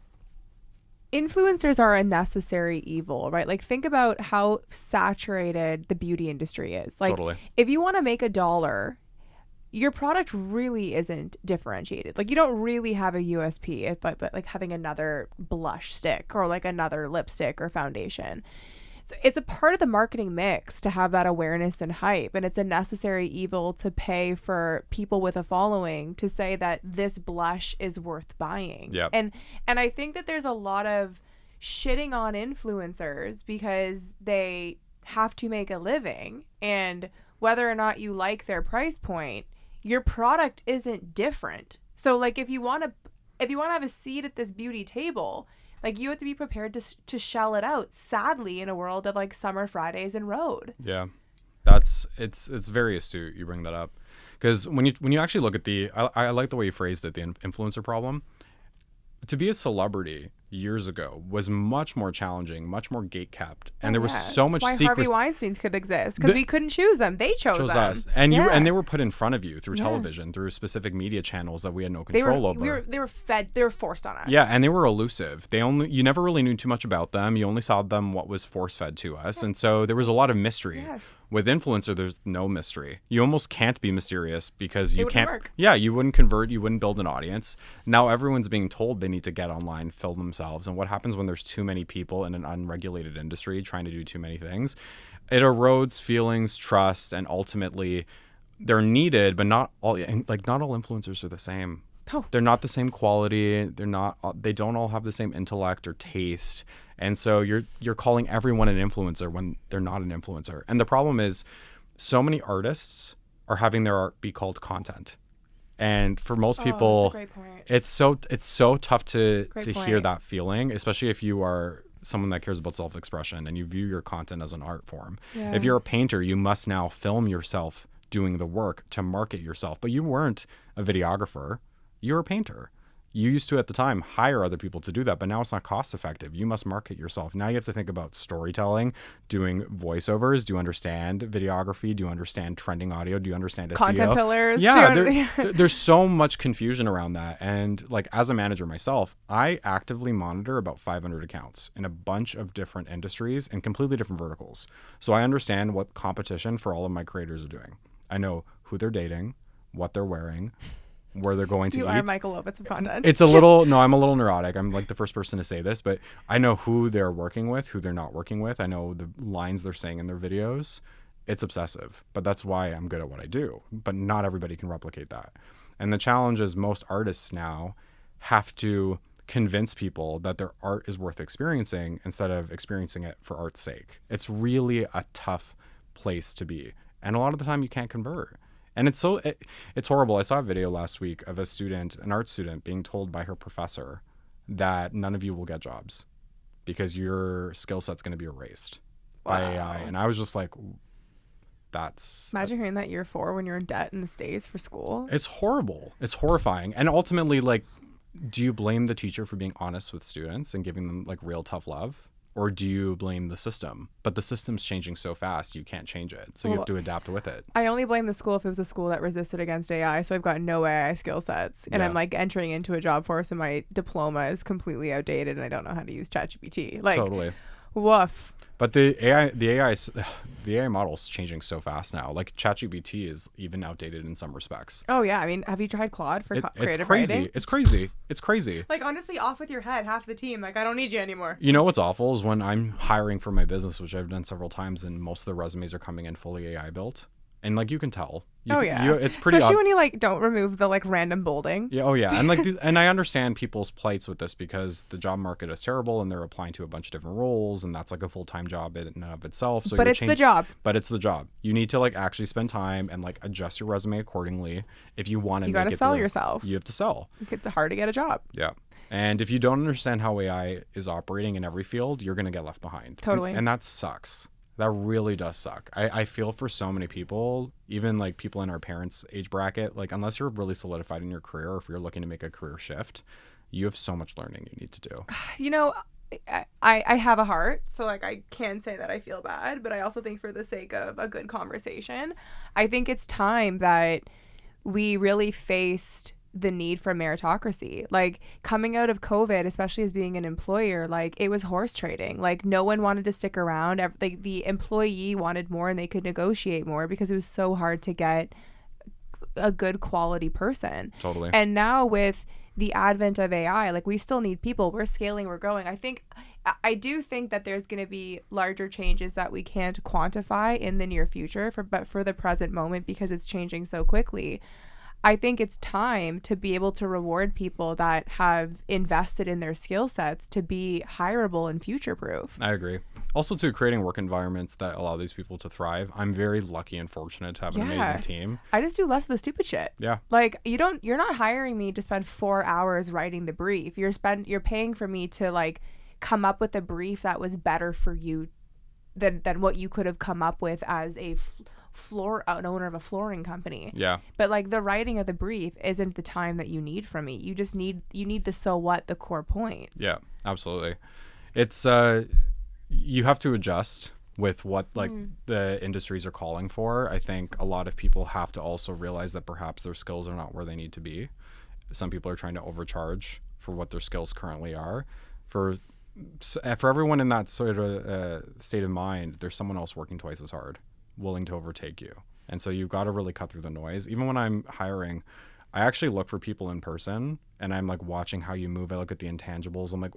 influencers are a necessary evil, right? Like think about how saturated the beauty industry is. Like Totally. if you want to make $1, your product really isn't differentiated. Like you don't really have a USP but like having another blush stick or like another lipstick or foundation. So it's a part of the marketing mix to have that awareness and hype, and it's a necessary evil to pay for people with a following to say that this blush is worth buying. Yep. And I think that there's a lot of shitting on influencers because they have to make a living, and whether or not you like their price point, your product isn't different. So like if you want to have a seat at this beauty table, like you have to be prepared to shell it out, sadly, in a world of like summer Fridays and road. Yeah, it's very astute you bring that up, because when you actually look at I like the way you phrased it, the influencer problem. To be a celebrity years ago was much more challenging, much more gate kept, and there was so much That's why Harvey secrecy. Weinstein's could exist because we couldn't choose them; they chose them. Us, and Yeah. and they were put in front of you through television, through specific media channels that we had no They control were over. they were forced on us. Yeah, and they were elusive. You never really knew too much about them. You only saw them what was force fed to us, and so there was a lot of mystery. Yes. With influencer, there's no mystery. You almost can't be mysterious because you wouldn't can't. work. Yeah, you wouldn't convert. You wouldn't build an audience. Now everyone's being told they need to get online, fill themselves, and what happens when there's too many people in an unregulated industry trying to do too many things? It erodes feelings, trust, and ultimately, they're needed, but not all. Not all influencers are the same. Oh. They're not the same quality. They don't all have the same intellect or taste. And so you're calling everyone an influencer when they're not an influencer. And the problem is so many artists are having their art be called content. And for most people, that's a great point. it's so tough to Great hear point. that feeling, especially if you are someone that cares about self-expression and you view your content as an art form. Yeah. If you're a painter, you must now film yourself doing the work to market yourself. But you weren't a videographer. You're a painter. You used to, at the time, hire other people to do that, but now it's not cost effective. You must market yourself. Now you have to think about storytelling, doing voiceovers. Do you understand videography? Do you understand trending audio? Do you understand SEO? Content pillars. Yeah, there's so much confusion around that. And like as a manager myself, I actively monitor about 500 accounts in a bunch of different industries and completely different verticals. So I understand what competition for all of my creators are doing. I know who they're dating, what they're wearing, where they're going to You eat. are Michael Lovitz of content. It's a little, no, I'm a little neurotic. I'm like the first person to say this, but I know who they're working with, who they're not working with. I know the lines they're saying in their videos. It's obsessive, but that's why I'm good at what I do. But not everybody can replicate that. And the challenge is most artists now have to convince people that their art is worth experiencing instead of experiencing it for art's sake. It's really a tough place to be. And a lot of the time you can't convert. And it's horrible. I saw a video last week of a student, an art student, being told by her professor that none of you will get jobs because your skill set's going to be erased by AI. And I was just like, that's... Imagine hearing that year 4 when you're in debt in the States for school. It's horrible. It's horrifying. And ultimately, like, do you blame the teacher for being honest with students and giving them like real tough love? Or do you blame the system? But the system's changing so fast, you can't change it. So you have to adapt with it. I only blame the school if it was a school that resisted against AI. So I've got no AI skill sets. And I'm like entering into a job force and my diploma is completely outdated and I don't know how to use ChatGPT. Like, totally. Woof. But the AI model's changing so fast now. Like ChatGPT is even outdated in some respects. Oh yeah, I mean, have you tried Claude for creative it's crazy. writing? It's crazy. It's crazy. Like honestly, off with your head, half the team. Like I don't need you anymore. You know what's awful is when I'm hiring for my business, which I've done several times, and most of the resumes are coming in fully AI built, and like you can tell. It's pretty. Especially when you like don't remove the like random bolding. Yeah. Oh yeah. And like, and I understand people's plights with this because the job market is terrible, and they're applying to a bunch of different roles, and that's like a full-time job in and of itself. So but it's the job. But it's the job. You need to like actually spend time and like adjust your resume accordingly if you want to. You got to sell yourself. You have to sell. It's hard to get a job. Yeah. And if you don't understand how AI is operating in every field, you're gonna get left behind. Totally. And that sucks. That really does suck. I feel for so many people, even like people in our parents' age bracket, like unless you're really solidified in your career or if you're looking to make a career shift, you have so much learning you need to do. You know, I have a heart, so like I can say that I feel bad, but I also think for the sake of a good conversation, I think it's time that we really faced the need for meritocracy. Like coming out of COVID, especially as being an employer, like it was horse trading. Like no one wanted to stick around. Like the employee wanted more and they could negotiate more because it was so hard to get a good quality person. Totally. And now with the advent of AI, like we still need people. We're scaling, we're growing. I do think that there's going to be larger changes that we can't quantify in the near future but for the present moment, because it's changing so quickly, I think it's time to be able to reward people that have invested in their skill sets to be hireable and future-proof. I agree. Also, too, creating work environments that allow these people to thrive. I'm very lucky and fortunate to have an amazing team. I just do less of the stupid shit. Yeah. Like you're not hiring me to spend 4 hours writing the brief. You're paying for me to like come up with a brief that was better for you than what you could have come up with as an owner of a flooring company. Yeah. But like the writing of the brief isn't the time that you need from me. You just need the so what, the core points. Yeah, absolutely. It's you have to adjust with what like the industries are calling for. I think a lot of people have to also realize that perhaps their skills are not where they need to be. Some people are trying to overcharge for what their skills currently are. For everyone in that sort of state of mind, there's someone else working twice as hard, willing to overtake you. And so you've got to really cut through the noise. Even when I'm hiring, I actually look for people in person and I'm like watching how you move. I look at the intangibles. I'm like,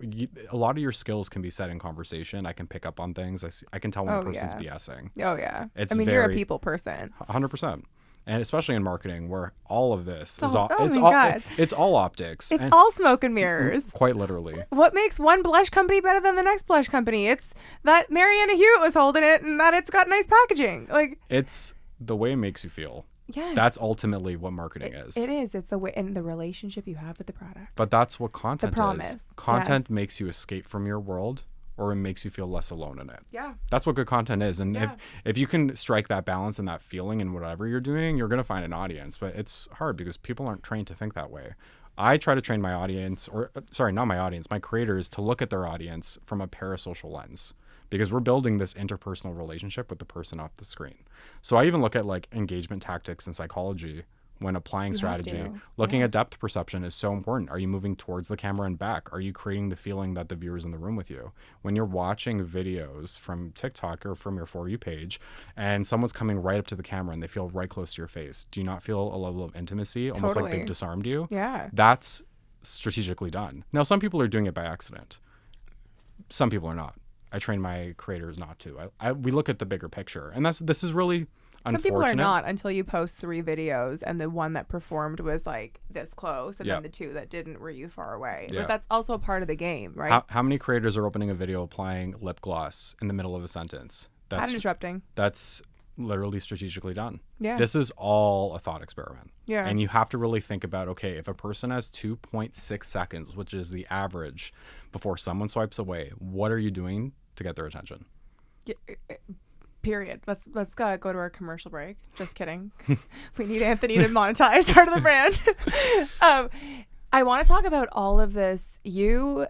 a lot of your skills can be said in conversation. I can pick up on things. I can tell when a person's BSing. Oh yeah. It's you're a people person. 100%. And especially in marketing, where all of this it's all optics. It's all smoke and mirrors. Quite literally. What makes one blush company better than the next blush company? It's that Mariana Hewitt was holding it and that it's got nice packaging. Like it's the way it makes you feel. Yes. That's ultimately what marketing is. It is. It's the way and the relationship you have with the product. But that's what content the promise. is. Content makes you escape from your world, or it makes you feel less alone in it. Yeah. That's what good content is. And if you can strike that balance and that feeling in whatever you're doing, you're going to find an audience. But it's hard because people aren't trained to think that way. I try to train my audience, my creators, to look at their audience from a parasocial lens, because we're building this interpersonal relationship with the person off the screen. So I even look at like engagement tactics and psychology when applying strategy. Looking at depth perception is so important. Are you moving towards the camera and back? Are you creating the feeling that the viewer's in the room with you? When you're watching videos from TikTok or from your For You page and someone's coming right up to the camera and they feel right close to your face, do you not feel a level of intimacy, almost like they've disarmed you? Yeah. That's strategically done. Now, some people are doing it by accident. Some people are not. I train my creators not to. We look at the bigger picture, and this is really Some unfortunate. people are not until you post 3 videos and the one that performed was like this close and Yeah. then the 2 that didn't were you far away. Yeah. But that's also a part of the game, right? How many creators are opening a video applying lip gloss in the middle of a sentence? Pattern disrupting. That's literally strategically done. Yeah. This is all a thought experiment. Yeah. And you have to really think about, okay, if a person has 2.6 seconds, which is the average before someone swipes away, what are you doing to get their attention? Period. Let's go to our commercial break. Just kidding. 'Cause we need Anthony to monetize part of the brand. I want to talk about all of this. You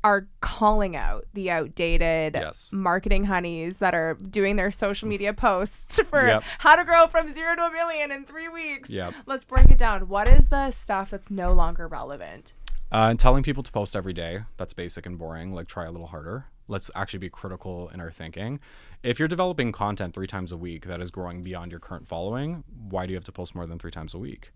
are calling out the outdated Yes. marketing honeys that are doing their social media posts for Yep. how to grow from 0 to 1 million in 3 weeks. Yep. Let's break it down. What is the stuff that's no longer relevant? And telling people to post every day, that's basic and boring. Like, try a little harder. Let's actually be critical in our thinking. If you're developing content 3 times a week that is growing beyond your current following, why do you have to post more than 3 times a week?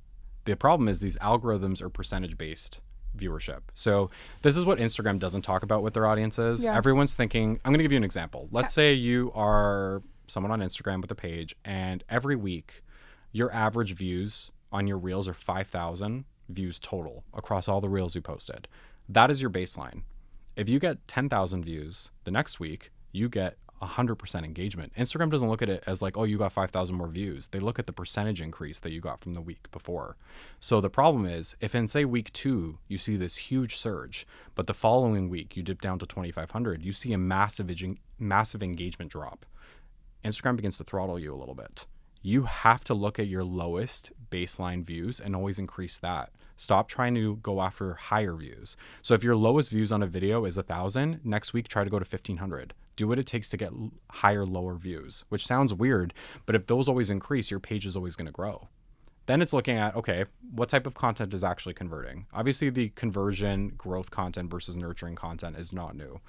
The problem is these algorithms are percentage-based viewership. So this is what Instagram doesn't talk about with their audiences. Yeah. Everyone's thinking, I'm going to give you an example. Let's say you are someone on Instagram with a page, and every week your average views on your reels are 5,000 views total across all the reels you posted. That is your baseline. If you get 10,000 views the next week, you get 100% engagement. Instagram doesn't look at it as like, oh, you got 5,000 more views. They look at the percentage increase that you got from the week before. So the problem is, if in, say, week 2, you see this huge surge, but the following week you dip down to 2,500, you see a massive engagement drop. Instagram begins to throttle you a little bit. You have to look at your lowest baseline views and always increase that. Stop trying to go after higher views. So if your lowest views on a video is 1,000, next week try to go to 1,500. Do what it takes to get higher, lower views, which sounds weird, but if those always increase, your page is always going to grow. Then it's looking at, okay, what type of content is actually converting? Obviously, the conversion growth content versus nurturing content is not new.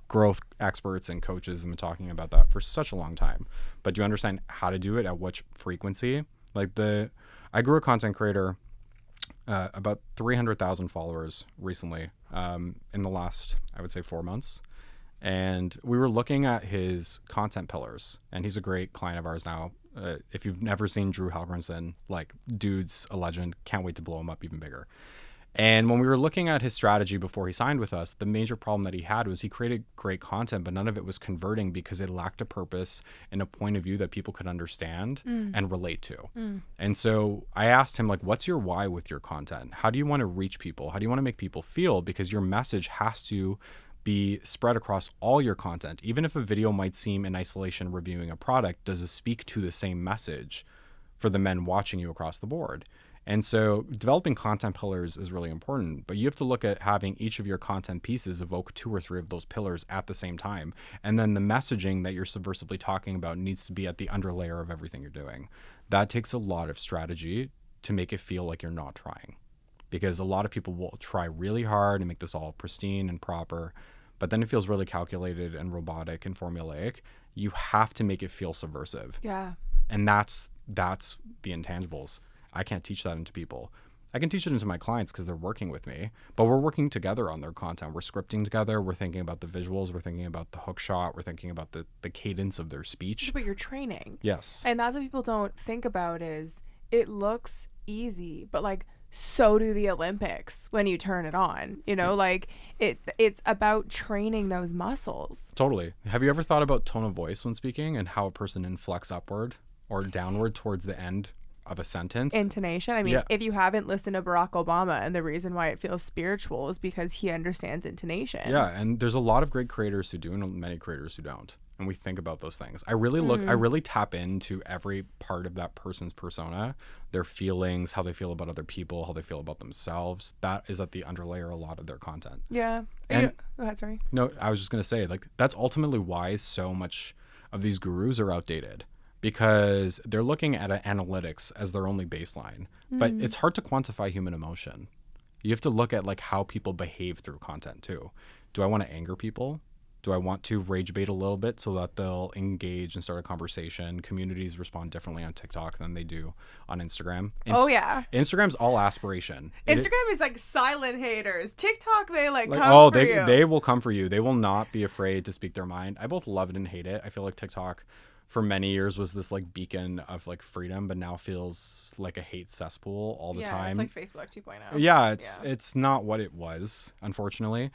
Growth experts and coaches have been talking about that for such a long time. But do you understand how to do it at which frequency? I grew a content creator, about 300,000 followers recently, in the last, I would say, 4 months. And we were looking at his content pillars, and he's a great client of ours now. If you've never seen Drew Halgrenson, dude's a legend. Can't wait to blow him up even bigger. And when we were looking at his strategy before he signed with us, the major problem that he had was he created great content, but none of it was converting because it lacked a purpose and a point of view that people could understand and relate to. And so I asked him, what's your why with your content? How do you want to reach people? How do you want to make people feel? Because your message has to be spread across all your content. Even if a video might seem in isolation reviewing a product, does it speak to the same message for the men watching you across the board? And so developing content pillars is really important, but you have to look at having each of your content pieces evoke 2 or 3 of those pillars at the same time. And then the messaging that you're subversively talking about needs to be at the underlayer of everything you're doing. That takes a lot of strategy to make it feel like you're not trying, because a lot of people will try really hard and make this all pristine and proper, but then it feels really calculated and robotic and formulaic. You have to make it feel subversive. Yeah. And that's the intangibles. I can't teach that into people. I can teach it into my clients because they're working with me, but we're working together on their content. We're scripting together. We're thinking about the visuals. We're thinking about the hook shot. We're thinking about the cadence of their speech. But you're training. Yes. And that's what people don't think about is it looks easy, but so do the Olympics when you turn it on. It's about training those muscles. Totally. Have you ever thought about tone of voice when speaking and how a person inflects upward or downward towards the end of a sentence? Intonation. I mean, Yeah. if you haven't listened to Barack Obama, and the reason why it feels spiritual is because he understands intonation. Yeah, and there's a lot of great creators who do and many creators who don't. And we think about those things. I really tap into every part of that person's persona, their feelings, how they feel about other people, how they feel about themselves. That is at the underlayer a lot of their content. Yeah. And- Go ahead, sorry. No, I was just going to say, that's ultimately why so much of these gurus are outdated, because they're looking at analytics as their only baseline. But it's hard to quantify human emotion. You have to look at how people behave through content too. Do I want to anger people? Do I want to rage bait a little bit so that they'll engage and start a conversation? Communities respond differently on TikTok than they do on Instagram. Oh, yeah. Instagram's all aspiration. Instagram is like silent haters. TikTok, they like come oh, for you. they will come for you. They will not be afraid to speak their mind. I both love it and hate it. I feel like TikTok for many years was this like beacon of like freedom, but now feels like a hate cesspool all the time. It's like Facebook 2.0. Yeah, it's not what it was, unfortunately.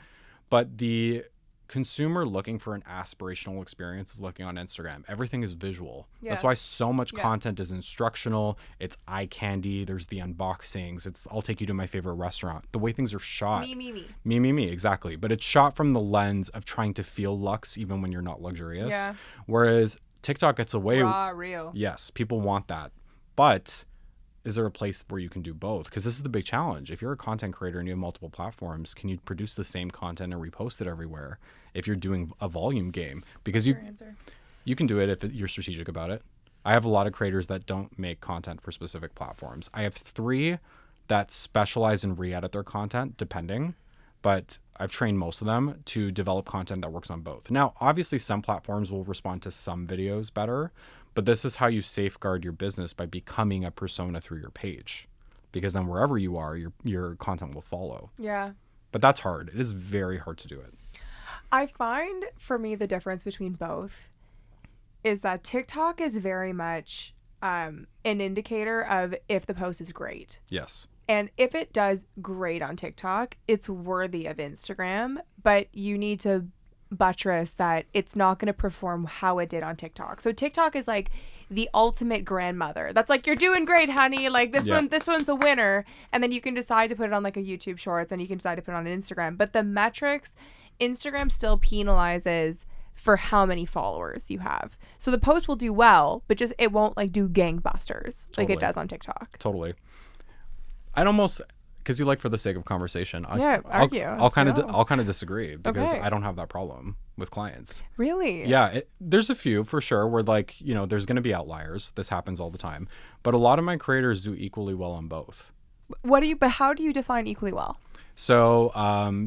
But the consumer looking for an aspirational experience is looking on Instagram. Everything is visual. That's why so much content is instructional. It's eye candy. There's the unboxings. It's I'll take you to my favorite restaurant. The way things are shot. Me, exactly. But it's shot from the lens of trying to feel luxe even when you're not luxurious. Yeah. Whereas TikTok gets away. Raw, real. Yes, people want that. But is there a place where you can do both? Because this is the big challenge. If you're a content creator and you have multiple platforms, can you produce the same content and repost it everywhere if you're doing a volume game? Because you can do it if you're strategic about it. I have a lot of creators that don't make content for specific platforms. I have 3 that specialize and re-edit their content, depending. But I've trained most of them to develop content that works on both. Now, obviously, some platforms will respond to some videos better, but this is how you safeguard your business by becoming a persona through your page, because then wherever you are, your content will follow. Yeah. But that's hard. It is very hard to do it. I find for me the difference between both is that TikTok is very much an indicator of if the post is great. Yes. And if it does great on TikTok, it's worthy of Instagram, but you need to buttress that it's not going to perform how it did on TikTok. So TikTok is like the ultimate grandmother. That's like, you're doing great, honey. Like this one's a winner. And then you can decide to put it on like a YouTube Shorts, and you can decide to put it on Instagram. But the metrics, Instagram still penalizes for how many followers you have. So the post will do well, but just it won't like do gangbusters like it does on TikTok. Totally. I'd almost, because you like for the sake of conversation, argue. I'll kind of disagree, because I don't have that problem with clients. Really? Yeah, there's a few for sure where like, there's going to be outliers. This happens all the time, but a lot of my creators do equally well on both. But how do you define equally well? So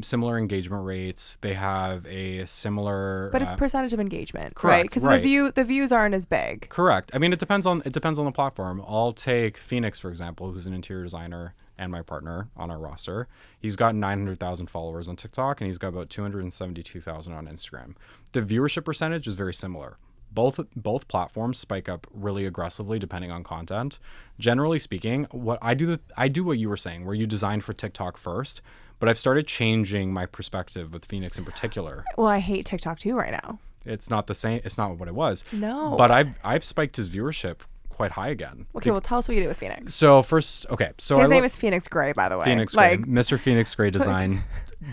similar engagement rates. They have a similar. But it's percentage of engagement, correct, right? Because the views aren't as big. Correct. I mean, it depends on the platform. I'll take Phoenix, for example, who's an interior designer and my partner on our roster. He's got 900,000 followers on TikTok, and he's got about 272,000 on Instagram. The viewership percentage is very similar. Both platforms spike up really aggressively depending on content. Generally speaking, what I do what you were saying, where you design for TikTok first, but I've started changing my perspective with Phoenix in particular. Well, I hate TikTok too right now. It's not the same. It's not what it was. No. But I've spiked his viewership quite high again. Okay, well, tell us what you did with Phoenix. So first, so his name is Phoenix Gray, by the way. Phoenix Gray, Mr. Phoenix Gray design,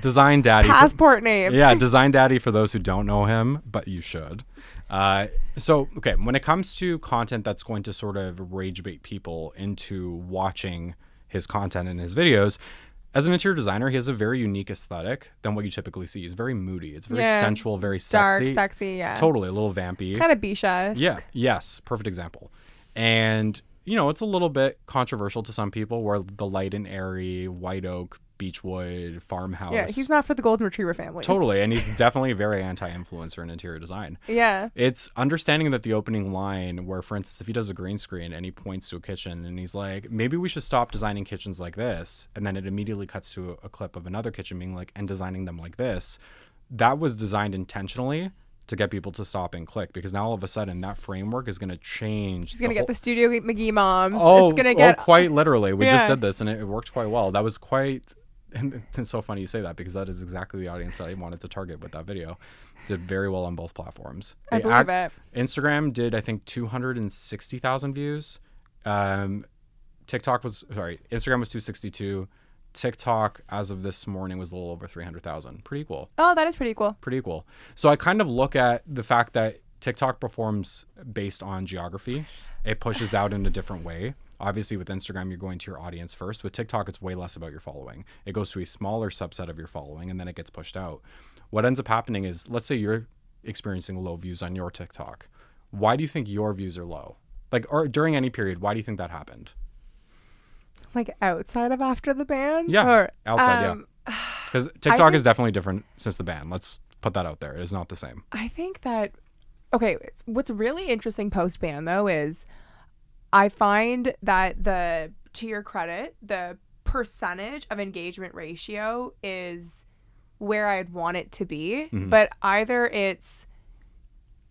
design daddy. Passport name. Yeah, design daddy for those who don't know him, but you should. When it comes to content that's going to sort of rage bait people into watching his content and his videos, as an interior designer, he has a very unique aesthetic than what you typically see. He's very moody. It's very sensual, very sexy. Dark, sexy, yeah. Totally, a little vampy. Kind of Bisha-esque. Yeah, yes, perfect example. And, it's a little bit controversial to some people, where the light and airy, white oak, beechwood, farmhouse. Yeah, he's not for the golden retriever families. Totally, and he's definitely very anti-influencer in interior design. Yeah. It's understanding that the opening line where, for instance, if he does a green screen and he points to a kitchen and he's like, maybe we should stop designing kitchens like this, and then it immediately cuts to a clip of another kitchen being like, and designing them like this. That was designed intentionally to get people to stop and click, because now all of a sudden that framework is going to change. He's going to get the Studio McGee moms. Oh, it's going to get quite literally. We just did this and it worked quite well. That was quite, and it's so funny you say that, because that is exactly the audience that I wanted to target with that video. Did very well on both platforms. I believe it. Instagram did, I think, 260,000 views. Instagram was 262. TikTok, as of this morning, was a little over 300,000. Pretty cool. Oh, that is pretty cool. Pretty cool. So I kind of look at the fact that TikTok performs based on geography. It pushes out in a different way. Obviously, with Instagram, you're going to your audience first. With TikTok, it's way less about your following. It goes to a smaller subset of your following, and then it gets pushed out. What ends up happening is, let's say you're experiencing low views on your TikTok. Why do you think your views are low? Or during any period, why do you think that happened? Like outside of after the ban? Yeah, or, outside, yeah. Because TikTok is definitely different since the ban. Let's put that out there. It is not the same. I think that, okay, what's really interesting post-ban though is I find that to your credit, the percentage of engagement ratio is where I'd want it to be, but either it's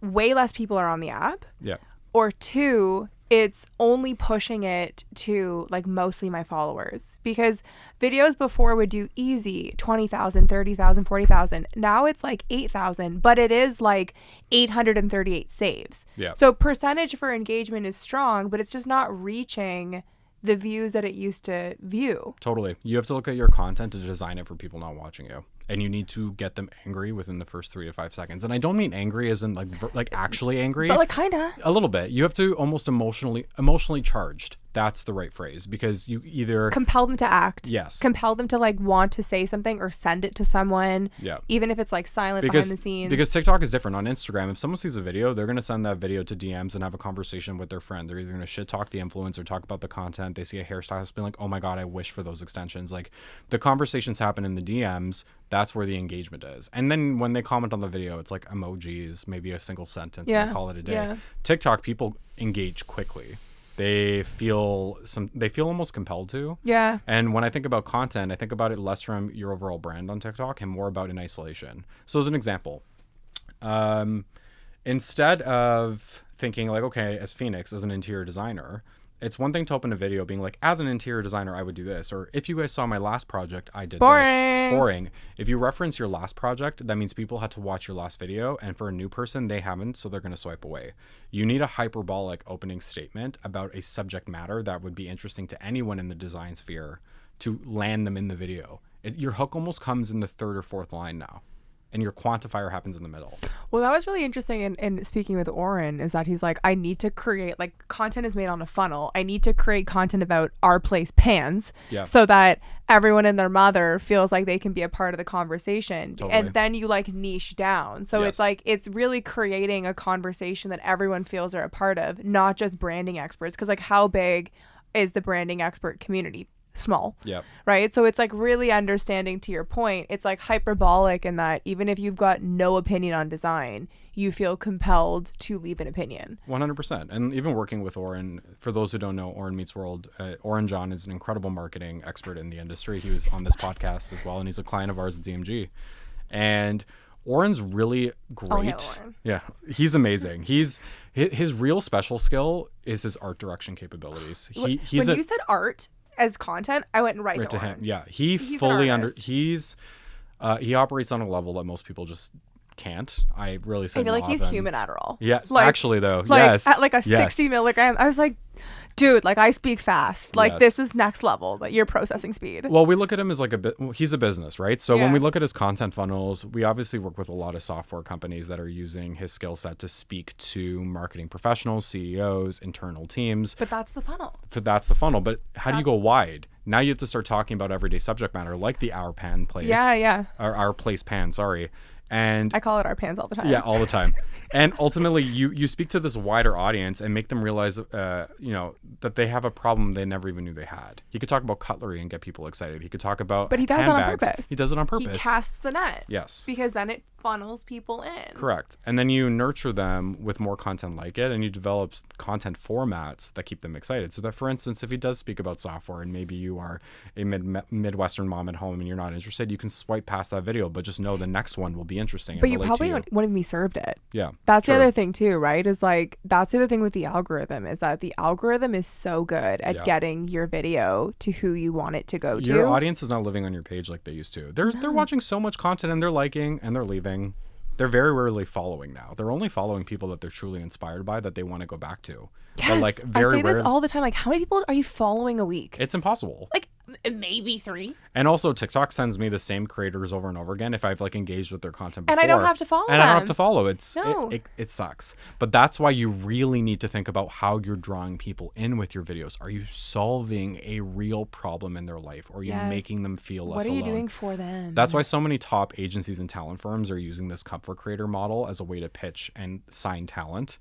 way less people are on the app, Yeah. or two, it's only pushing it to like mostly my followers, because videos before would do easy 20,000, 30,000, 40,000. Now it's like 8,000, but it is like 838 saves. Yeah. So percentage for engagement is strong, but it's just not reaching the views that it used to view. Totally. You have to look at your content to design it for people not watching you. And you need to get them angry within the first 3 to 5 seconds. And I don't mean angry as in like actually angry. But like kinda. A little bit. You have to almost emotionally charged. That's the right phrase, because you either Compel them to act. Yes. Compel them to like want to say something or send it to someone. Yeah. Even if it's like silent because behind the scenes. because TikTok is different. On Instagram, if someone sees a video, they're gonna send that video to DMs and have a conversation with their friend. They're either gonna shit talk the influencer, talk about the content. They see a hairstylist, being like, "Oh my god, I wish for those extensions." Like the conversations happen in the DMs. That's where the engagement is. And then when they comment on the video, it's like emojis, maybe a single sentence, and they call it a day. Yeah. TikTok, people engage quickly. They feel almost compelled to. Yeah. And when I think about content, I think about it less from your overall brand on TikTok and more about in isolation. So as an example, instead of thinking like, okay, as Phoenix, as an interior designer, it's one thing to open a video being like, as an interior designer, I would do this. Or if you guys saw my last project, I did this. Boring. If you reference your last project, that means people had to watch your last video. And for a new person, they haven't, so they're going to swipe away. You need a hyperbolic opening statement about a subject matter that would be interesting to anyone in the design sphere to land them in the video. Your hook almost comes in the third or fourth line now. And your quantifier happens in the middle. Well, that was really interesting in speaking with Oren, is that he's like, I need to create, like, content is made on a funnel. I need to create content about our place pans so that everyone and their mother feels like they can be a part of the conversation. Totally. And then you like niche down. So it's like, it's really creating a conversation that everyone feels are a part of, not just branding experts. Because like, how big is the branding expert community? Small. Yep. Right. So it's like really understanding, to your point, it's like hyperbolic in that even if you've got no opinion on design, you feel compelled to leave an opinion. 100%. And even working with Oren, for those who don't know, Oren Meets World, Oren John is an incredible marketing expert in the industry. He was on this podcast as well, and he's a client of ours at DMG. And Oren's really great. Oh, yeah, Oren. Yeah, he's amazing. His real special skill is his art direction capabilities. When you said art as content, I went right to him. Oren. Yeah, he He's fully an artist. he operates on a level that most people just can't. I really say I feel like he's often. human Adderall. Yeah, Like- actually though, Like yes, at like a yes. 60 milligram. I was like, dude, like I speak fast. Like Yes. this is next level, but your processing speed. Well, we look at him as like he's a business, right? So when Yeah. we look at his content funnels, we obviously work with a lot of software companies that are using his skill set to speak to marketing professionals, CEOs, internal teams. But that's the funnel. That's the funnel. But how do you go wide? Now you have to start talking about everyday subject matter, like the Our Pan place. Yeah. Or Our Place Pan, sorry. And I call it our pans all the time. yeah, all the time. And ultimately, you speak to this wider audience and make them realize, that they have a problem they never even knew they had. He could talk about cutlery and get people excited. He could talk about But he does it on handbags. purpose. He does it on purpose. He casts the net. Yes. Because then it funnels people in. Correct. And then you nurture them with more content like it, and you develop content formats that keep them excited. So that, for instance, if he does speak about software and maybe you are a Midwestern mom at home and you're not interested, you can swipe past that video, but just know the next one will be interesting. But and you relate probably to you. wouldn't be served it. Yeah. That's true. the other thing too, right? Is like, that's the other thing with the algorithm, is that the algorithm is so good at getting your video to who you want it to go to. Your audience is not living on your page like they used to. They're watching so much content and they're liking and they're leaving. They're very rarely following now. They're only following people that they're truly inspired by, that they want to go back to. Yes, But like I say this rare- all the time. Like, how many people are you following a week? It's impossible. Like maybe 3. And also TikTok sends me the same creators over and over again if I've like engaged with their content before. And I don't have to follow And I don't have them. to follow. No. It sucks. But that's why you really need to think about how you're drawing people in with your videos. Are you solving a real problem in their life, or are you Yes. making them feel less What are you alone? doing for them? That's why so many top agencies and talent firms are using this comfort creator model as a way to pitch and sign talent,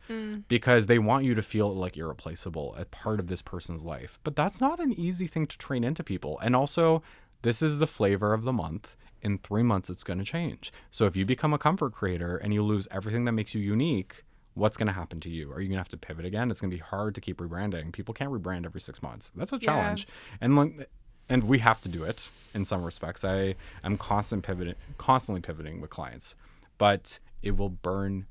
because they want you to feel like irreplaceable, a part of this person's life. But that's not an easy thing to train into people. And also, this is the flavor of the month. in 3 months it's going to change. So if you become a comfort creator and you lose everything that makes you unique, what's going to happen to you? Are you going to have to pivot again? It's going to be hard to keep rebranding. People can't rebrand every 6 months. That's a challenge. And we have to do it in some respects. I am constantly pivoting with clients, but it will burn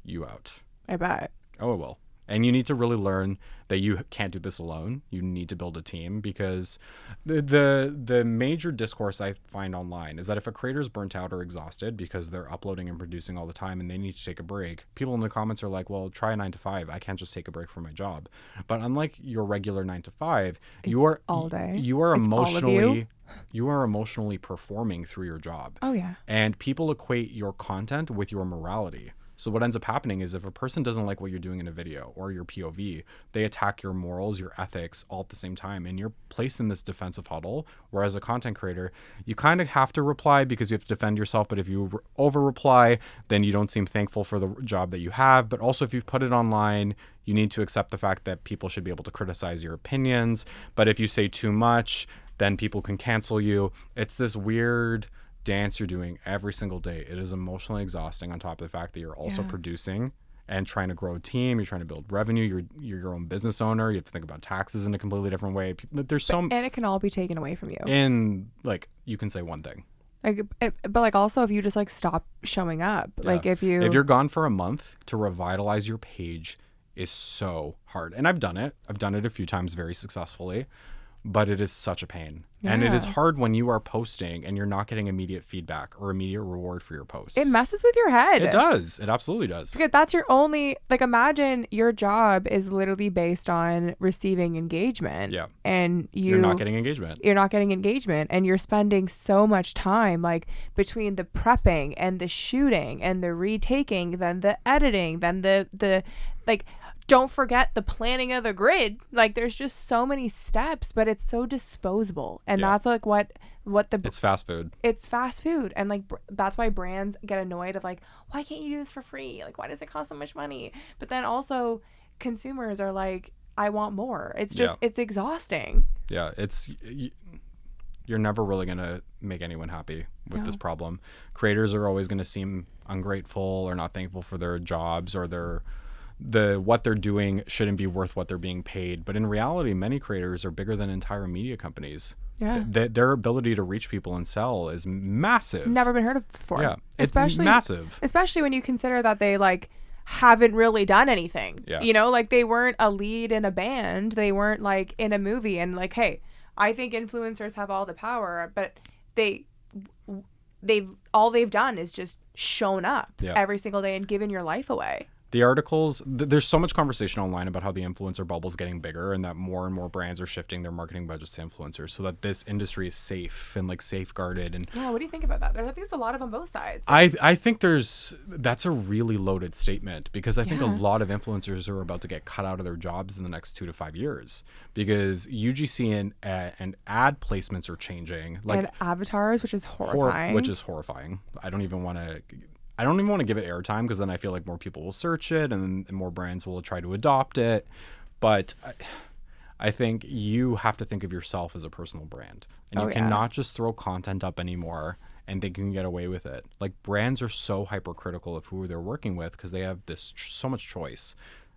you out. I bet. Oh, it will. And you need to really learn that you can't do this alone. You need to build a team, because the major discourse I find online is that if a creator is burnt out or exhausted because they're uploading and producing all the time and they need to take a break, people in the comments are like, well, try a 9 to 5. I can't just take a break from my job. But unlike your regular 9 to 5, you are all day. You are It's all of emotionally you are emotionally performing through your job. Oh, yeah. And people equate your content with your morality. So what ends up happening is if a person doesn't like what you're doing in a video or your POV, they attack your morals, your ethics all at the same time. And you're placed in this defensive huddle. Whereas a content creator, you kind of have to reply because you have to defend yourself. But if you over reply, then you don't seem thankful for the job that you have. But also if you've put it online, you need to accept the fact that people should be able to criticize your opinions. But if you say too much, then people can cancel you. It's this weird dance you're doing every single day. It is emotionally exhausting, on top of the fact that you're also producing and trying to grow a team. You're trying to build revenue. You're your own business owner. You have to think about taxes in a completely different way. And it can all be taken away from you. And like, you can say one thing. But like, also, if you just like stop showing up, like if you're gone for a month, to revitalize your page is so hard. And I've done it a few times very successfully, but it is such a pain. And it is hard when you are posting and you're not getting immediate feedback or immediate reward for your posts. It messes with your head. It does. It absolutely does. Because that's your only, like, imagine your job is literally based on receiving engagement. Yeah. And you're not getting engagement. You're not getting engagement. And you're spending so much time, like, between the prepping and the shooting and the retaking, then the editing, then the like, don't forget the planning of the grid. Like, there's just so many steps, but it's so disposable. And that's like what it's fast food. It's fast food. And like, that's why brands get annoyed of like, why can't you do this for free? Like, why does it cost so much money? But then also consumers are like, I want more. It's just, it's exhausting. Yeah. You're never really going to make anyone happy with this problem. Creators are always going to seem ungrateful or not thankful for their jobs, or what they're doing shouldn't be worth what they're being paid. But in reality, many creators are bigger than entire media companies. Yeah. Their ability to reach people and sell is massive. Never been heard of before. Yeah. It's massive. Especially when you consider that they like haven't really done anything. Yeah. You know, like they weren't a lead in a band. They weren't like in a movie. And like, hey, I think influencers have all the power, but all they've done is just shown up every single day and given your life away. The articles, there's so much conversation online about how the influencer bubble is getting bigger and that more and more brands are shifting their marketing budgets to influencers so that this industry is safe and like safeguarded. And yeah, what do you think about that? I think there's a lot of on both sides. I think that's a really loaded statement, because I think a lot of influencers are about to get cut out of their jobs in the next 2 to 5 years, because UGC and ad placements are changing. Like, and avatars, which is horrifying. I don't even want to give it airtime, because then I feel like more people will search it and more brands will try to adopt it. But I think you have to think of yourself as a personal brand, and you cannot just throw content up anymore and think you can get away with it. Like, brands are so hypercritical of who they're working with because they have this so much choice.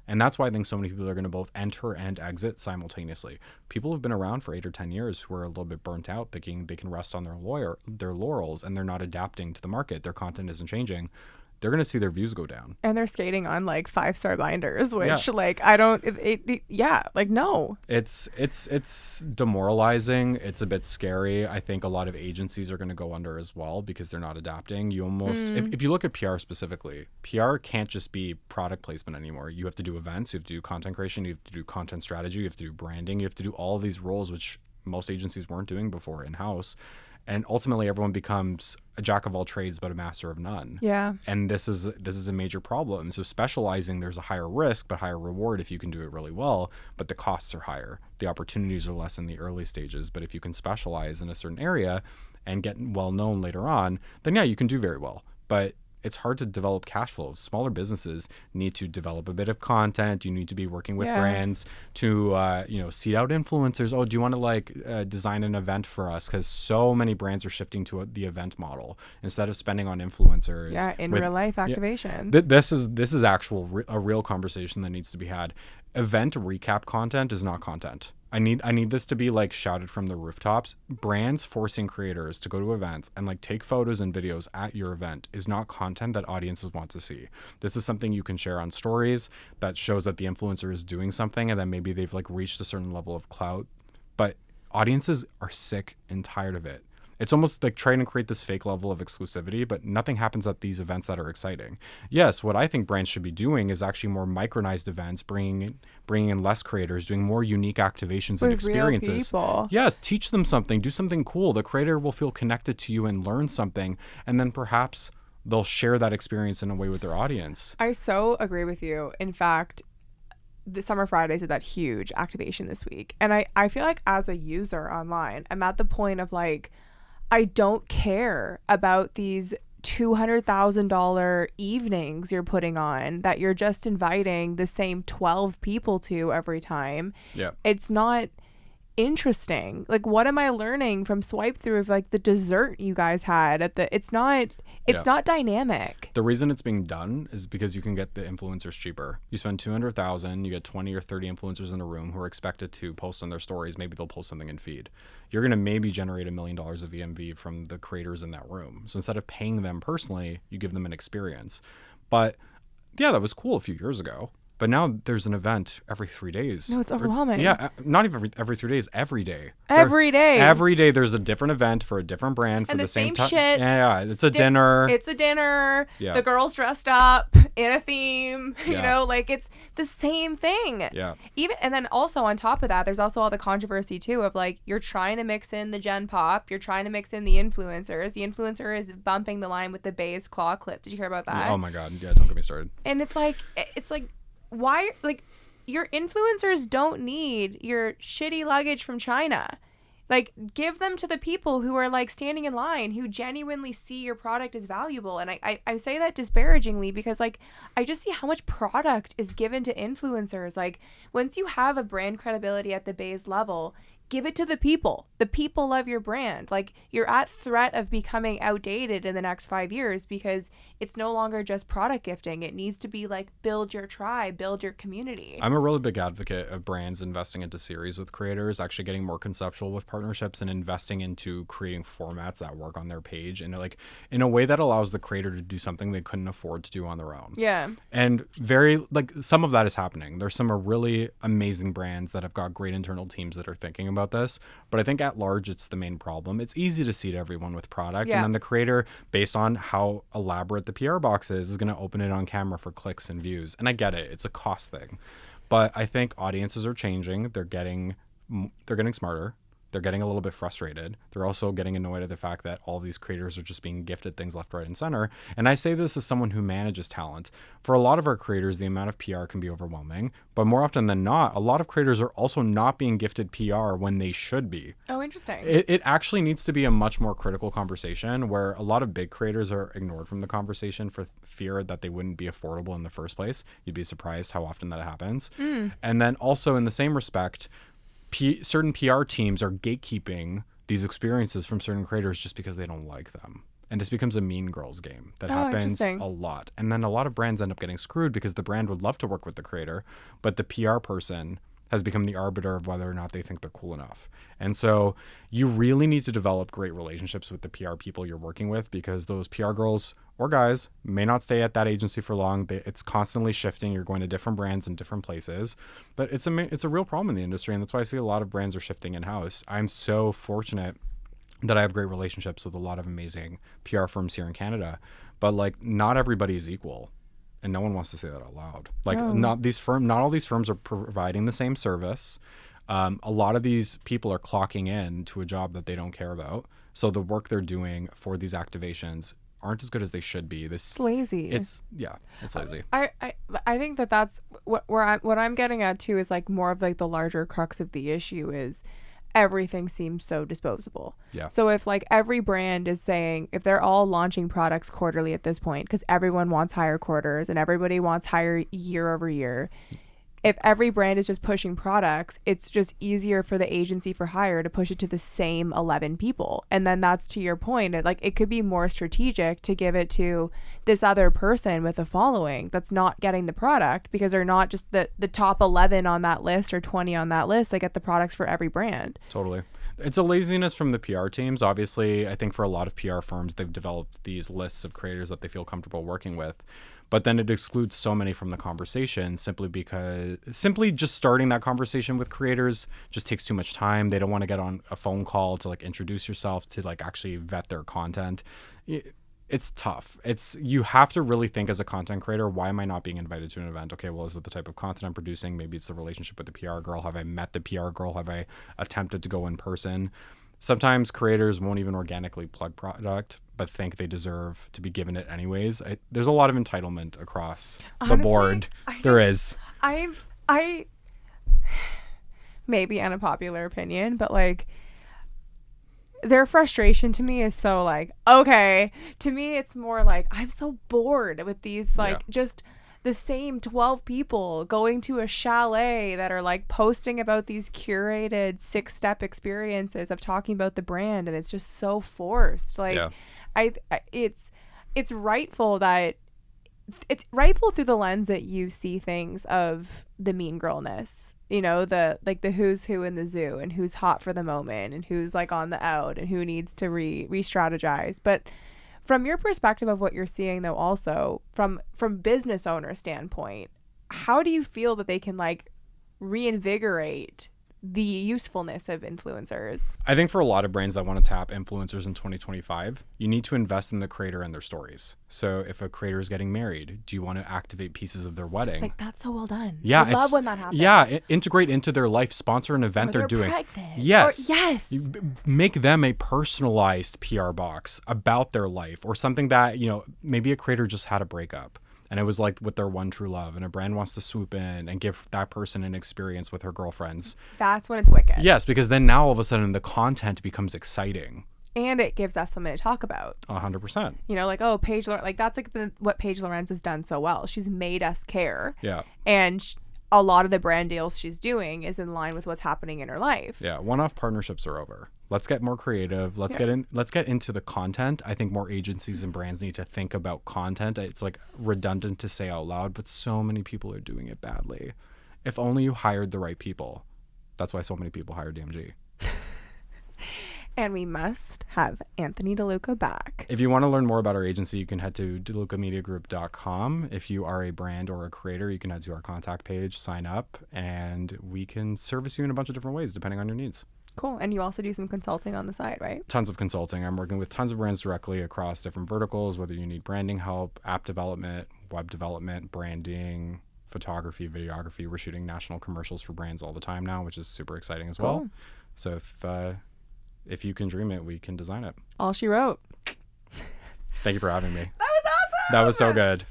And that's why I think so many people are going to both enter and exit simultaneously. People who've been around for 8 or 10 years who are a little bit burnt out, thinking they can rest on their laurels, and they're not adapting to the market. Their content isn't changing. They're going to see their views go down. And they're skating on like 5-star binders, which like, I don't, no. It's demoralizing. It's a bit scary. I think a lot of agencies are going to go under as well because they're not adapting. You almost, if you look at PR specifically, PR can't just be product placement anymore. You have to do events, you have to do content creation, you have to do content strategy, you have to do branding, you have to do all of these roles, which most agencies weren't doing before in-house. And ultimately, everyone becomes a jack of all trades, but a master of none. Yeah. And this is a major problem. So specializing, there's a higher risk, but higher reward if you can do it really well. But the costs are higher. The opportunities are less in the early stages. But if you can specialize in a certain area and get well known later on, then yeah, you can do very well. But it's hard to develop cash flow. Smaller businesses need to develop a bit of content. You need to be working with brands to, seed out influencers. Oh, do you want to design an event for us? Because so many brands are shifting to the event model instead of spending on influencers. Yeah, in real life activations. This is actual a real conversation that needs to be had. Event recap content is not content. I need this to be like shouted from the rooftops. Brands forcing creators to go to events and like take photos and videos at your event is not content that audiences want to see. This is something you can share on stories that shows that the influencer is doing something and then maybe they've like reached a certain level of clout. But audiences are sick and tired of it. It's almost like trying to create this fake level of exclusivity, but nothing happens at these events that are exciting. Yes, what I think brands should be doing is actually more micronized events, bringing in less creators, doing more unique activations and With real experiences. people. Yes, teach them something, do something cool. The creator will feel connected to you and learn something, and then perhaps they'll share that experience in a way with their audience. I so agree with you. In fact, the Summer Fridays did that huge activation this week. And I feel like as a user online, I'm at the point of like, I don't care about these $200,000 evenings you're putting on that you're just inviting the same 12 people to every time. Yeah. It's not interesting. Like, what am I learning from swipe through of like the dessert you guys had at the, it's not dynamic. The reason it's being done is because you can get the influencers cheaper. You spend $200,000, you get 20 or 30 influencers in a room who are expected to post on their stories. Maybe they'll post something in feed. You're going to maybe generate $1 million of EMV from the creators in that room. So instead of paying them personally, you give them an experience. But yeah, that was cool a few years ago. But now there's an event every 3 days. No, it's overwhelming. Yeah, not even every 3 days, every day. Every day. Every day there's a different event for a different brand for And the the same time. shit. Yeah, it's a dinner. It's a dinner. Yeah. The girls dressed up in a theme. You Yeah. know, like it's the same thing. Yeah. Even and then also on top of that, there's also all the controversy too of like you're trying to mix in the Gen Pop, you're trying to mix in the influencers. The influencer is bumping the line with the Bay's claw clip. Did you hear about that? Oh my God. Yeah, don't get me started. And it's like why, like, your influencers don't need your shitty luggage from China. Like, give them to the people who are like standing in line, who genuinely see your product as valuable. And I say that disparagingly because like I just see how much product is given to influencers. Like, once you have a brand credibility at the base level, give it to the people. The people love your brand. Like, you're at threat of becoming outdated in the next 5 years because it's no longer just product gifting. It needs to be like build your tribe, build your community. I'm a really big advocate of brands investing into series with creators, actually getting more conceptual with partnerships and investing into creating formats that work on their page and like in a way that allows the creator to do something they couldn't afford to do on their own. Yeah. And some of that is happening. There's some really amazing brands that have got great internal teams that are thinking about this, but I think at large it's the main problem. It's easy to seed everyone with product, Yeah. and then the creator, based on how elaborate the PR box is going to open it on camera for clicks and views. And I get it, it's a cost thing, but I think audiences are changing. They're getting smarter. They're getting a little bit frustrated. They're also getting annoyed at the fact that all these creators are just being gifted things left, right, and center. And I say this as someone who manages talent. For a lot of our creators, the amount of PR can be overwhelming. But more often than not, a lot of creators are also not being gifted PR when they should be. Oh, interesting. It actually needs to be a much more critical conversation where a lot of big creators are ignored from the conversation for fear that they wouldn't be affordable in the first place. You'd be surprised how often that happens. And then also in the same respect, certain PR teams are gatekeeping these experiences from certain creators just because they don't like them. And this becomes a mean girls game that happens a lot. And then a lot of brands end up getting screwed because the brand would love to work with the creator, but the PR person has become the arbiter of whether or not they think they're cool enough. And so you really need to develop great relationships with the PR people you're working with, because those PR girls or guys may not stay at that agency for long. It's constantly shifting. You're going to different brands in different places, but it's a real problem in the industry. And that's why I see a lot of brands are shifting in-house. I'm so fortunate that I have great relationships with a lot of amazing PR firms here in Canada, but like not everybody is equal. And no one wants to say that out loud. Like not all these firms are providing the same service. A lot of these people are clocking in to a job that they don't care about. So the work they're doing for these activations aren't as good as they should be. It's lazy. It's lazy. I think that's what I'm getting at too, is like more of like the larger crux of the issue is everything seems so disposable. Yeah. So if like every brand is saying, if they're all launching products quarterly at this point, because everyone wants higher quarters and everybody wants higher year over year, if every brand is just pushing products, it's just easier for the agency for hire to push it to the same 11 people. And then that's, to your point, it could be more strategic to give it to this other person with a following that's not getting the product, because they're not just the top 11 on that list or 20 on that list. They get the products for every brand. Totally. It's a laziness from the PR teams. Obviously, I think for a lot of PR firms, they've developed these lists of creators that they feel comfortable working with. But then it excludes so many from the conversation simply just starting that conversation with creators just takes too much time. They don't want to get on a phone call to like introduce yourself, to like actually vet their content. It's tough. You have to really think as a content creator, why am I not being invited to an event? Okay, well, is it the type of content I'm producing? Maybe it's the relationship with the PR girl. Have I met the PR girl? Have I attempted to go in person? Sometimes creators won't even organically plug product, but think they deserve to be given it anyways. There's a lot of entitlement across the board. I maybe unpopular opinion, but like their frustration to me is so like, okay, to me it's more like I'm so bored with these like just the same 12 people going to a chalet that are like posting about these curated 6-step experiences of talking about the brand, and it's just so forced. Like it's rightful that it's rightful through the lens that you see things of the mean girlness, you know, the who's who in the zoo and who's hot for the moment and who's like on the out and who needs to re-strategize. But from your perspective of what you're seeing, though, also from business owner standpoint, how do you feel that they can like reinvigorate the usefulness of influencers? I think for a lot of brands that want to tap influencers in 2025, you need to invest in the creator and their stories. So if a creator is getting married, do you want to activate pieces of their wedding? Like, that's so well done. Yeah, I love when that happens. Yeah, integrate into their life, sponsor an event they're doing. Pregnant. Yes. Yes. Make them a personalized PR box about their life, or something that, you know, maybe a creator just had a breakup and it was like with their one true love, and a brand wants to swoop in and give that person an experience with her girlfriends. That's when it's wicked. Yes, because then now all of a sudden the content becomes exciting. And it gives us something to talk about. 100%. You know, like, oh, Paige, like that's like what Paige Lorenz has done so well. She's made us care. Yeah. And a lot of the brand deals she's doing is in line with what's happening in her life. Yeah, one-off partnerships are over. Let's get more creative. Let's get into the content. I think more agencies and brands need to think about content. It's like redundant to say out loud, but so many people are doing it badly. If only you hired the right people. That's why so many people hire DMG. And we must have Anthony DeLuca back. If you want to learn more about our agency, you can head to DeLucaMediaGroup.com. If you are a brand or a creator, you can head to our contact page, sign up, and we can service you in a bunch of different ways depending on your needs. Cool. And you also do some consulting on the side, right? Tons of consulting. I'm working with tons of brands directly across different verticals, whether you need branding help, app development, web development, branding, photography, videography. We're shooting national commercials for brands all the time now, which is super exciting as well. So if you can dream it, we can design it. All she wrote. Thank you for having me. That was awesome. That was so good.